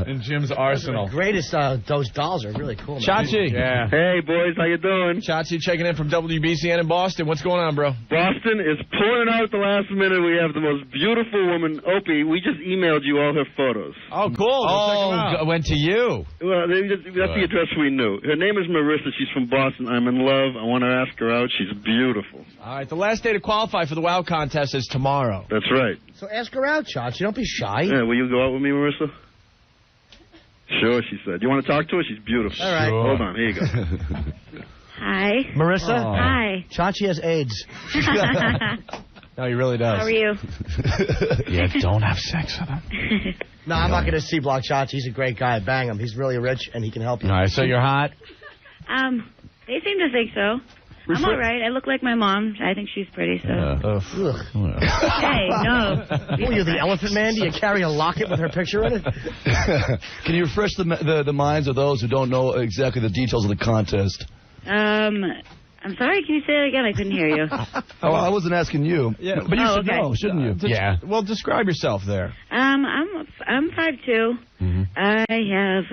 C: in Jim's arsenal.
A: Greatest, those dolls are really cool. Man.
B: Chachi.
C: Yeah.
F: Hey, boys. How you doing?
B: Chachi checking in from WBCN in Boston. What's going on, bro?
H: Boston is pulling out at the last minute. We have the most beautiful woman, Opie. We just emailed you all her photos.
B: Oh, cool.
C: Went to you.
H: Well, that's the address we knew. Her name is Marissa. She's from Boston. I'm in love. I want to ask her out. She's beautiful.
B: All right. The last day to qualify for the WOW contest is tomorrow.
H: That's right.
A: So ask her out, Chachi. Don't be shy.
H: Yeah, will you go out with me, Marissa? Sure, she said. You want to talk to her? She's beautiful.
A: All right.
H: Sure. Hold on. Here you go.
G: Hi.
A: Marissa?
G: Hi.
A: Chachi has AIDS.
B: No, he really does.
G: How are you?
C: Yeah, don't have sex with him.
A: No, I'm not going to see Block Chachi. He's a great guy. Bang him. He's really rich, and he can help you.
C: All right, so you're hot?
G: They seem to think so. I'm all right. I look like my mom. I think she's pretty, so. Hey, no.
A: Oh, you're the Elephant Man? Do you carry a locket with her picture in it?
E: Can you refresh the minds of those who don't know exactly the details of the contest?
G: I'm sorry. Can you say that again? I couldn't hear you.
E: Oh, I wasn't asking you.
B: Yeah.
E: But you should know, shouldn't you?
C: Yeah.
B: Well, describe yourself there.
G: I'm 5'2". I have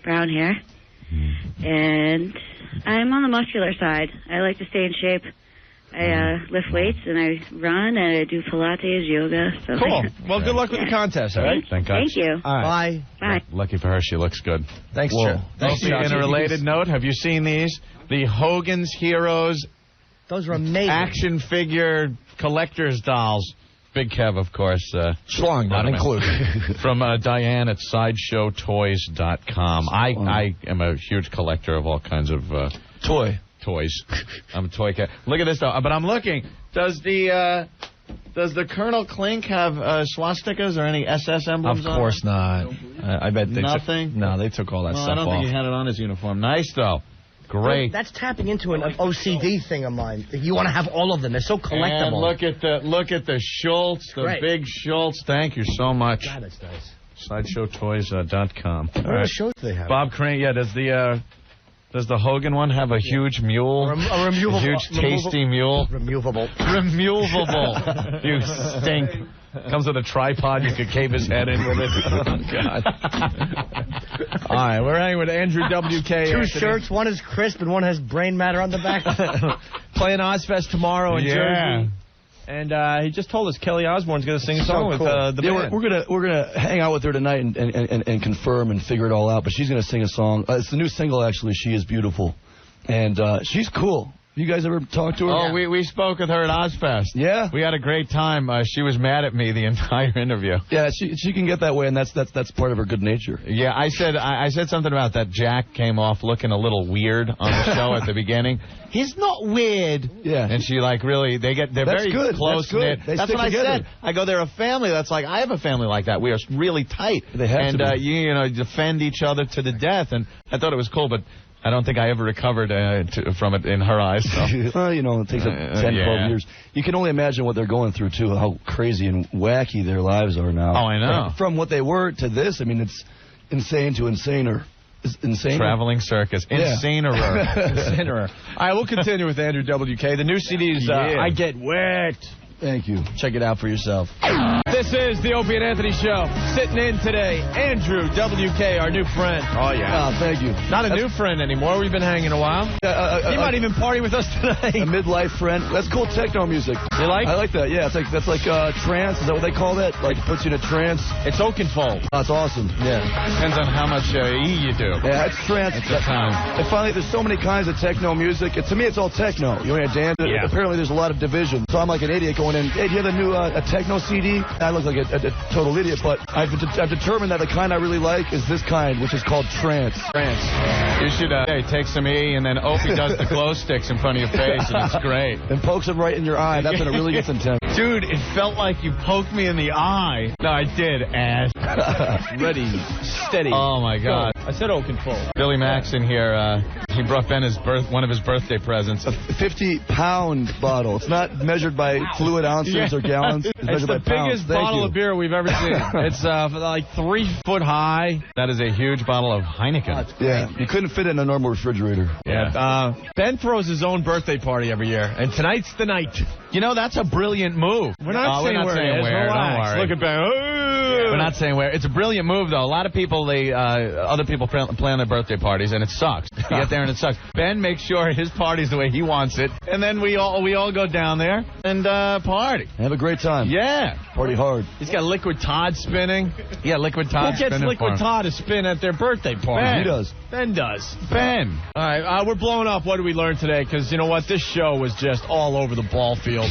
G: brown hair, and I'm on the muscular side. I like to stay in shape. I lift weights, and I run, and I do Pilates, yoga. So
B: Cool. Well, good luck with the contest, all right?
C: Thank God.
G: Thank you.
B: All right.
A: Bye.
G: Bye.
C: Lucky for her, she looks good.
B: Thanks,
C: Whoa.
B: Joe. Thanks,
C: Opie, in a related note, have you seen these? The Hogan's Heroes
A: Those are amazing.
C: action figure collector's dolls. Big Kev, of course.
B: Schlong, not included.
C: From Diane at SideshowToys.com. I am a huge collector of all kinds of toys. I'm a toy cat. Look at this, though. But I'm looking. Does the Colonel Klink have swastikas or any SS emblems on?
B: Of course not. I bet they
C: Nothing?
B: No, they took all that stuff
C: I don't
B: off.
C: think he had it on his uniform. Nice, though. Great.
A: That's tapping into an OCD thing of mine. You want to have all of them. They're so collectible.
C: And look at the Schultz, the
A: Great.
C: big Schultz. Thank you so much.
A: God, that's nice.
C: SideshowToys.com.
A: What other shows do they have?
C: Bob Crane, yeah, does the Hogan one have a huge mule?
A: A removable.
C: A huge, tasty mule?
A: Removable.
C: Removable. You stink. Comes with a tripod. You could cave his head in with it. Oh, God.
B: All right, we're hanging with Andrew W.K.
A: Two shirts. One is crisp and one has brain matter on the back.
B: Playing Ozfest tomorrow in Jersey. And he just told us Kelly Osbourne's going to sing a song with the band.
E: We're gonna hang out with her tonight and confirm and figure it all out. But she's gonna sing a song. It's the new single, actually. She is beautiful, and she's cool. You guys ever talked to her?
C: Oh, we spoke with her at Ozfest.
E: Yeah,
C: we had a great time. She was mad at me the entire interview.
E: Yeah, she can get that way, and that's part of her good nature.
C: Yeah, I said something about that. Jack came off looking a little weird on the show at the beginning. He's not weird.
E: Yeah,
C: and she they're very close knit. That's what I said. I go, they're a family. That's like I have a family like that. We are really tight.
E: They have
C: to be. You defend each other to the death. And I thought it was cool, but I don't think I ever recovered from it in her eyes. So.
E: Well, you know, it takes 10, 12 years. You can only imagine what they're going through, too, how crazy and wacky their lives are now.
C: Oh, I know.
E: From what they were to this, I mean, it's insane to insaner. Insane.
C: Traveling circus. Insanerer.
B: Insanerer. All right, we'll continue with Andrew WK. The new CD is I Get Wet.
E: Thank you.
B: Check it out for yourself. This is the Opie and Anthony Show. Sitting in today, Andrew WK, our new friend.
E: Oh, yeah. Oh, thank you.
B: Not a new friend anymore. We've been hanging a while. He might even party with us tonight.
E: A midlife friend. That's cool techno music.
B: You like?
E: I like that. Yeah, that's like trance. Is that what they call that? Like puts you in a trance.
B: It's Oakenfold.
E: Oh, that's awesome. Yeah.
C: Depends on how much E you do.
E: Yeah, it's trance.
C: It's time.
E: And finally, there's so many kinds of techno music. To me, it's all techno. You want to dance?
C: Yeah.
E: Apparently, there's a lot of division. So I'm like an idiot going in. Hey, do you have a new a techno CD? I look like a total idiot, but I've determined that the kind I really like is this kind, which is called trance.
C: You should take some E, and then Opie does the glow sticks in front of your face, and it's great.
E: And pokes them right in your eye. That's when it really gets intense.
C: Dude, it felt like you poked me in the eye. No, I did, ass.
B: Ready, steady.
C: Oh, my God.
B: I said Oakenfold.
C: Billy Max in here, he brought Ben one of his birthday presents.
E: A 50-pound bottle. It's not measured by fluid ounces or gallons.
B: It's the biggest bottle of beer we've ever seen. It's like 3 foot high.
C: That is a huge bottle of Heineken.
E: Yeah, you couldn't fit it in a normal refrigerator.
C: Yeah.
B: Ben throws his own birthday party every year, and tonight's the night.
C: You know, that's a brilliant move.
B: We're not saying where it is. Relax.
C: Don't worry.
B: Look at Ben.
C: We're not saying where. It's a brilliant move, though. A lot of people, other people plan their birthday parties, and it sucks. You get there, and it sucks. Ben makes sure his party's the way he wants it, and then we all go down there and party.
E: Have a great time.
C: Yeah.
E: Party hard.
B: He's got Liquid Todd spinning.
C: Yeah, Liquid Todd.
B: Who gets Liquid Todd to spin at their birthday party?
C: Ben.
E: He does.
B: Ben does.
C: Ben.
B: All right, we're blowing up. What did we learn today? Because you know what? This show was just all over the ball field.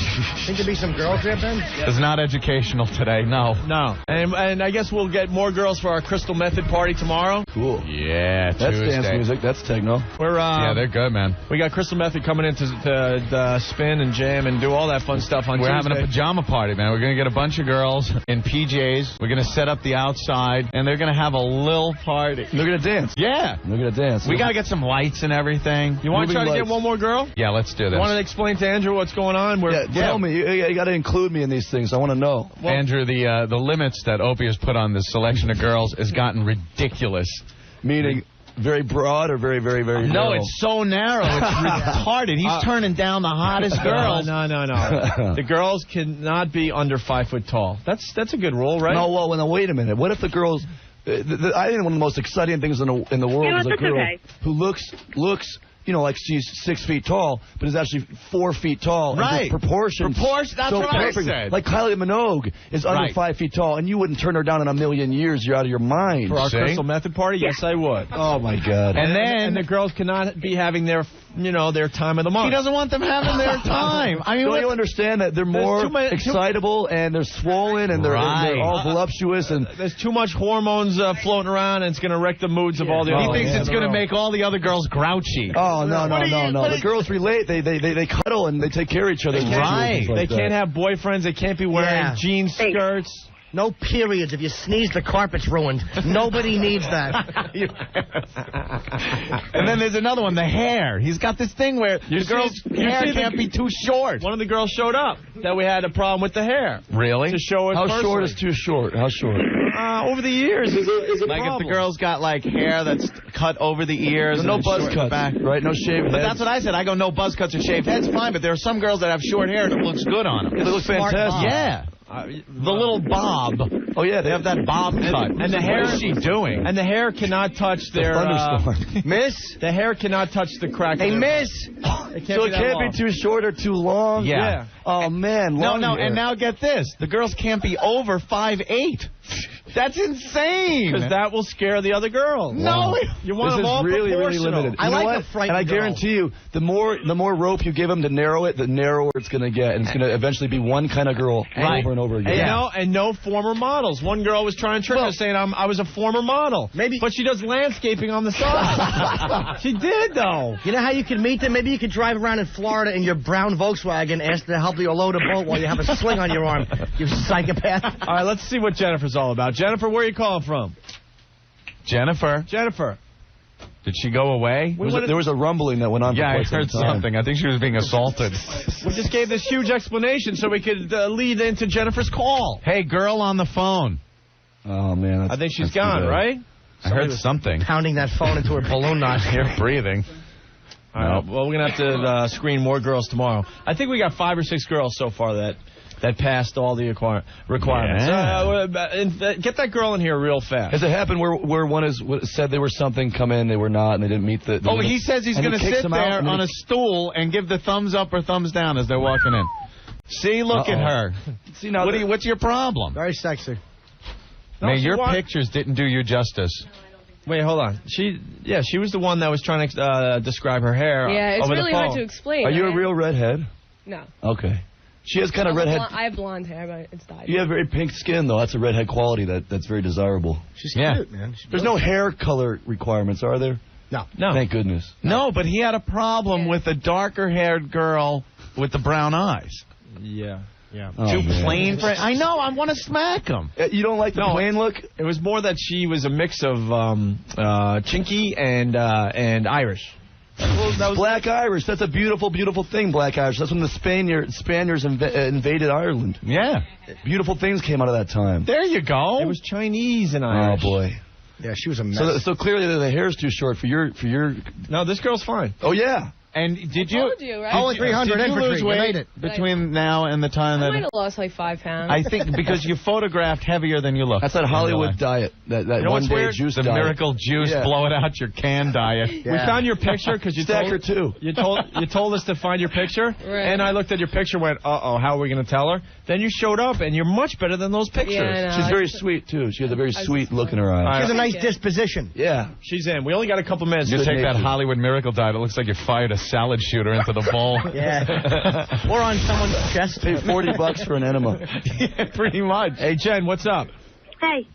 A: Think there'll be some girls there, Ben?
C: It's not educational today, no.
B: No. And I guess we'll get more girls for our Crystal Method party tomorrow.
E: Cool.
C: Yeah,
E: That's
C: Tuesday.
E: dance music. That's techno.
C: Yeah, they're good, man.
B: We got Crystal Method coming in to spin and jam and do all that fun stuff on
C: We're
B: Tuesday.
C: having a pajama party, man. We're going to get a bunch of girls in PJs. We're going to set up the outside, and they're going to have a little party.
E: They're going to dance.
C: Yeah.
E: They're going to dance.
C: We got to get some lights and everything.
B: You want to try to
E: lights.
B: get one more girl?
C: Yeah, let's do this.
B: You want to explain to Andrew what's going on?
E: Tell me. You got to include me in these things. I want to know.
C: Well, Andrew, the limits that Opie has put on this selection of girls has gotten ridiculous.
E: Meaning very broad or very, very, very
C: No,
E: narrow?
C: it's so narrow. It's retarded. He's turning down the hottest girls.
B: No. The girls cannot be under 5 foot tall. That's a good rule, right?
E: No, well, now, wait a minute. What if the girls... I think one of the most exciting things in the world is a girl who looks, you know, like she's 6 feet tall, but is actually 4 feet tall.
C: Right.
E: Proportions.
C: That's
E: so
C: what
E: perfect.
C: I said.
E: Like Kylie Minogue is under 5 feet tall, and you wouldn't turn her down in a million years. You're out of your mind.
B: For our Crystal Method party? Yes, I would.
E: Oh, my God.
C: And
B: the girls cannot be having their time of the month.
C: He doesn't want them having their time. I mean,
E: don't you understand that they're more excitable and they're swollen and they're all voluptuous and
B: there's too much hormones floating around and it's going to wreck the moods of all the other.
C: He thinks it's going to make all the other girls grouchy.
E: Oh no. The girls relate. They cuddle and they take care of each other.
C: Right.
B: They can't have boyfriends. They can't be wearing jean skirts.
A: No periods. If you sneeze, the carpet's ruined. Nobody needs that.
C: And then there's another one, the hair. He's got this thing where the girl's hair can't be too short.
B: One of the girls showed up that we had a problem with the hair.
C: Really?
B: To show it
E: How
B: personally.
E: short is too short? How short?
B: Over the years, is a
C: like
B: problem.
C: if the girl's got like hair that's cut over the ears,
E: no
C: and
E: buzz
C: short
E: cuts,
C: back.
E: right? No shaved
C: But
E: heads.
C: that's what I said. I go no buzz cuts or shaved heads, fine. But there are some girls that have short hair and it looks good on them.
E: They look fantastic.
C: Yeah. The little bob.
E: Oh yeah,
C: They have that bob cut.
B: And the hair.
C: What is she doing?
B: And the hair cannot touch their
E: thunderstorm.
A: Miss?
B: The hair cannot touch the crack.
A: Hey,
B: of their
A: miss?
B: It
E: So it can't be too short or too long.
C: Yeah.
E: Oh man.
C: No,
E: long hair.
C: and now get this. The girls can't be over 5'8". That's insane.
B: Because that will scare the other girls.
C: No.
B: You want
E: This
B: them
E: is
B: all
E: really
B: proportional.
E: limited.
A: I
E: You know
A: like
E: what?
A: a frightened
E: And I
A: girl.
E: guarantee you, the more rope you give them to narrow it, the narrower it's going to get, and it's going to eventually be one kind of girl over and over again.
B: And no former models. One girl was trying to trick us, saying I was a former model.
A: Maybe,
B: but she does landscaping on the side. She did though.
A: You know how you can meet them? Maybe you could drive around in Florida in your brown Volkswagen, ask them to help you load a boat while you have a sling on your arm. You psychopath.
B: All right, let's see what Jennifer's all about. Jennifer, where are you calling from?
C: Jennifer. Did she go away?
E: There was a rumbling that went on.
C: Yeah, I heard something. I think she was being assaulted.
B: We just gave this huge explanation so we could lead into Jennifer's call.
C: Hey, girl on the phone.
E: Oh, man.
B: I think she's gone, right?
C: I heard something.
A: Pounding that phone into her balloon knot.
C: You're breathing.
B: All right, well, we're going to have to screen more girls tomorrow. I think we got 5 or 6 girls so far that passed all the requirements.
C: Yeah.
B: Get that girl in here real fast.
E: Has it happened where one said they were something, come in, they were not, and they didn't meet the...
C: He says he's going to sit there on a stool and give the thumbs up or thumbs down as they're walking in. See, look at her.
E: See, now
C: what's your problem?
A: Very sexy.
C: Man, your pictures didn't do you justice.
B: Wait, hold on. She was the one that was trying to describe her hair.
I: Yeah, it's
B: over
I: really
B: the phone.
I: hard to explain.
E: Are you a real redhead?
I: No.
E: Okay. She has kind of redhead...
I: I have blonde hair, but it's dyed.
E: You have very pink skin, though. That's a redhead quality that's very desirable.
A: She's cute, man.
E: There's no hair color requirements, are there?
A: No.
E: Thank goodness.
C: No, but he had a problem with a darker-haired girl with the brown eyes.
B: Yeah.
C: Too plain for it. I know. I want to smack him.
E: You don't like the plain look?
B: It was more that she was a mix of Chinky and Irish.
E: That was Black Irish. That's a beautiful, beautiful thing, Black Irish. That's when the Spaniards invaded Ireland.
C: Yeah.
E: Beautiful things came out of that time.
C: There you go.
B: It was Chinese and Irish.
E: Oh, boy.
A: Yeah, she was a mess.
E: So clearly the hair's too short for your...
B: No, this girl's fine.
E: Oh, yeah.
C: And did you...
I: Told you, right?
A: Only 300
C: did you
A: infantry.
C: lose weight
A: made it.
C: between now and the time
I: I
C: that...
I: might have lost like 5 pounds.
C: I think because you photographed heavier than you look.
E: That's that Hollywood diet. That
C: you know
E: one day
C: weird?
E: juice
C: the
E: diet.
C: miracle juice, blow it out your can diet.
A: Yeah.
B: We found your picture because you told us to find your picture,
I: right.
B: And I looked at your picture and went, uh-oh, how are we going to tell her? Then you showed up, and you're much better than those pictures.
I: Yeah, I know.
E: She's very sweet, too. She has a very sweet look in her eyes.
A: She has a nice disposition.
E: Yeah.
B: She's in. We only got a couple minutes.
C: You take that Hollywood miracle diet, it looks like you fired a salad shooter into the bowl.
A: Yeah. Or on someone's chest.
E: Pay $40 for an enema.
C: Yeah, pretty much.
B: Hey, Jen, what's up?
G: Hey.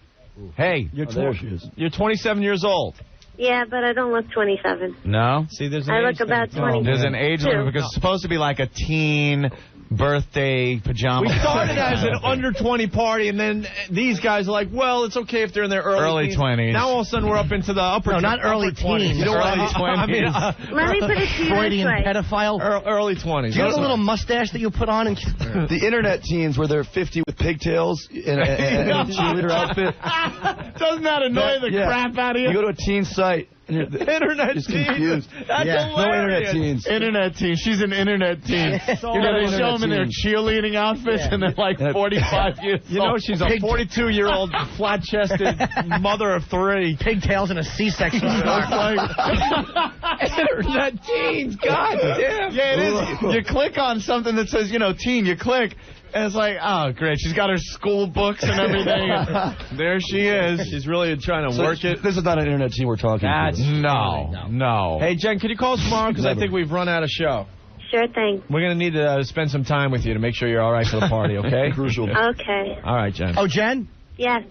C: Hey.
E: There she is.
B: You're 27 years old.
G: Yeah, but I don't look 27.
C: No?
B: See, there's an
G: I
B: age
G: look about
B: thing.
G: 22.
C: There's an age limit because it's supposed to be like a teen birthday pajama.
B: We started as an under 20 party, and then these guys are like, well, it's okay if they're in their early
C: 20s.
B: Now all of a sudden we're up into the upper.
A: No, not early
B: upper 20s.
A: teens.
B: You know
C: Early
B: what? I mean,
C: 20s.
G: Let me put it to you
A: Freudian
G: this way.
A: pedophile.
B: early 20s.
A: Do you have a little mustache that you put on?
E: The internet teens where they're 50 with pigtails in a cheerleader outfit.
C: Doesn't that annoy the crap out of you?
E: You go to a teen site.
B: Internet
E: Just
B: teens.
E: confused.
B: That's
E: No internet teens.
C: Internet teen. She's an internet teen.
B: So
C: You know, they
E: internet
C: show them in their
E: teens.
C: cheerleading outfits, and they're like 45 years old.
B: You know, she's a 42-year-old, flat-chested mother of 3.
A: Pigtails and a C-section scar.
B: Internet teens, God damn.
C: Yeah, it is. You click on something that says, teen, you click, and it's like, oh, great, she's got her school books and everything. And there she is.
B: She's really trying to work it.
E: This is not an internet teen we're talking to.
C: No.
B: Hey, Jen, could you call us tomorrow? Because I think we've run out of show.
G: Sure thing.
B: We're going to need to spend some time with you to make sure you're all right for the party, okay?
E: Crucial.
G: Okay.
B: All right, Jen.
A: Oh, Jen?
G: Yes.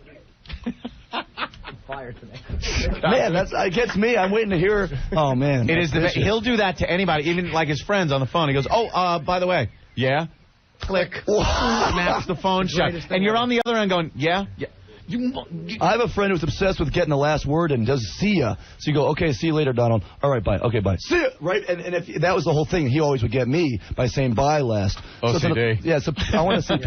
E: Man, it gets me. I'm waiting to hear. Oh, man.
C: It is. He'll do that to anybody, even like his friends on the phone. He goes, oh, by the way, yeah? Click. Snaps the phone shut. And you're on the other end going, yeah?
E: I have a friend who's obsessed with getting the last word and does see ya. So you go, okay, see you later, Donald. All right, bye. Okay, bye. See ya. Right? And if that was the whole thing, he always would get me by saying bye last.
C: OCD.
E: So I want to see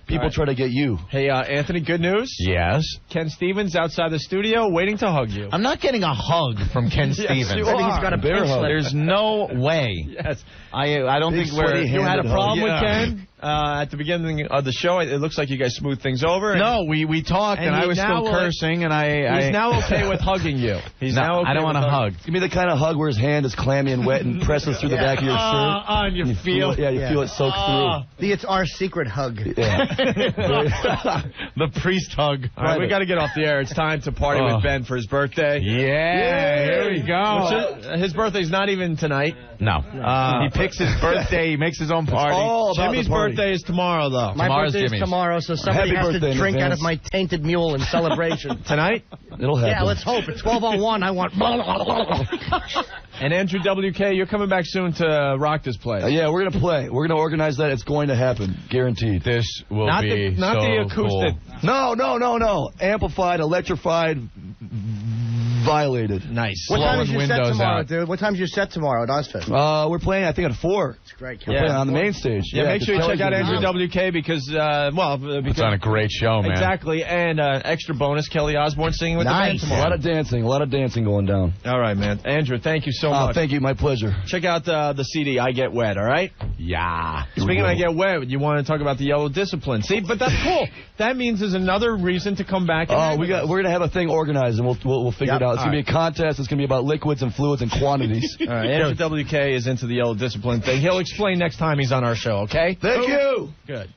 E: people try to get you.
B: Hey, Anthony, good news?
C: Yes.
B: Ken Stevens outside the studio waiting to hug you.
C: I'm not getting a hug from Ken Stevens.
B: you
A: Maybe he's got a bear hug.
C: There's no way.
B: Yes.
C: I don't think we're...
B: You had a problem with
C: Yeah.
B: Ken at the beginning of the show. It looks like you guys smoothed things over.
C: No, we talked, and I was still cursing, and
B: He's now okay with hugging you. He's now okay
C: I don't want to hug.
E: Give me the kind of hug where his hand is clammy and wet and presses through the back of your shirt.
B: And you feel
E: it. Yeah, you feel it soak through.
A: It's our secret hug.
E: Yeah.
C: The priest hug.
B: All right, we got to get off the air. It's time to party with Ben for his birthday.
C: Yeah, here we go.
B: His birthday's not even tonight.
C: No. He picks his birthday. He makes his own party.
B: Jimmy's birthday is tomorrow, though.
A: My birthday is tomorrow, so somebody
E: Happy
A: has
E: birthday
A: to
E: in
A: drink out
E: advance.
A: of my tainted mule in celebration.
B: Tonight?
E: It'll happen.
A: Yeah, let's hope. At 12:01, I want...
B: And Andrew WK, you're coming back soon to rock this place.
E: Yeah, we're going to play. We're going to organize that. It's going to happen. Guaranteed.
C: This will
B: Not
C: be
B: the acoustic.
C: Cool.
E: No. Amplified, electrified, violated.
B: Nice.
A: What time is your set tomorrow,
C: out.
A: dude? What time's your set tomorrow at Ozfest?
E: We're playing, I think, at 4.
A: It's great.
E: We're playing on the main stage.
B: Yeah, make sure you check out Andrew WK because,
C: it's on a great show, man.
B: Exactly, and extra bonus, Kelly Osbourne singing with the band tomorrow.
E: A lot of dancing going down.
B: All right, man. Andrew, thank you so much.
E: Thank you, my pleasure.
B: Check out the CD, I Get Wet, all right?
C: Yeah.
B: Speaking of I Get Wet, you want to talk about the Yellow Discipline. See, but that's cool. That means there's another reason to come back.
E: We're going to have a thing organized, and we'll figure it out. It's going to be a contest. It's going to be about liquids and fluids and quantities.
B: All right, Andrew WK is into the Yellow Discipline thing. He'll explain next time he's on our show, okay?
E: Thank you.
B: Good.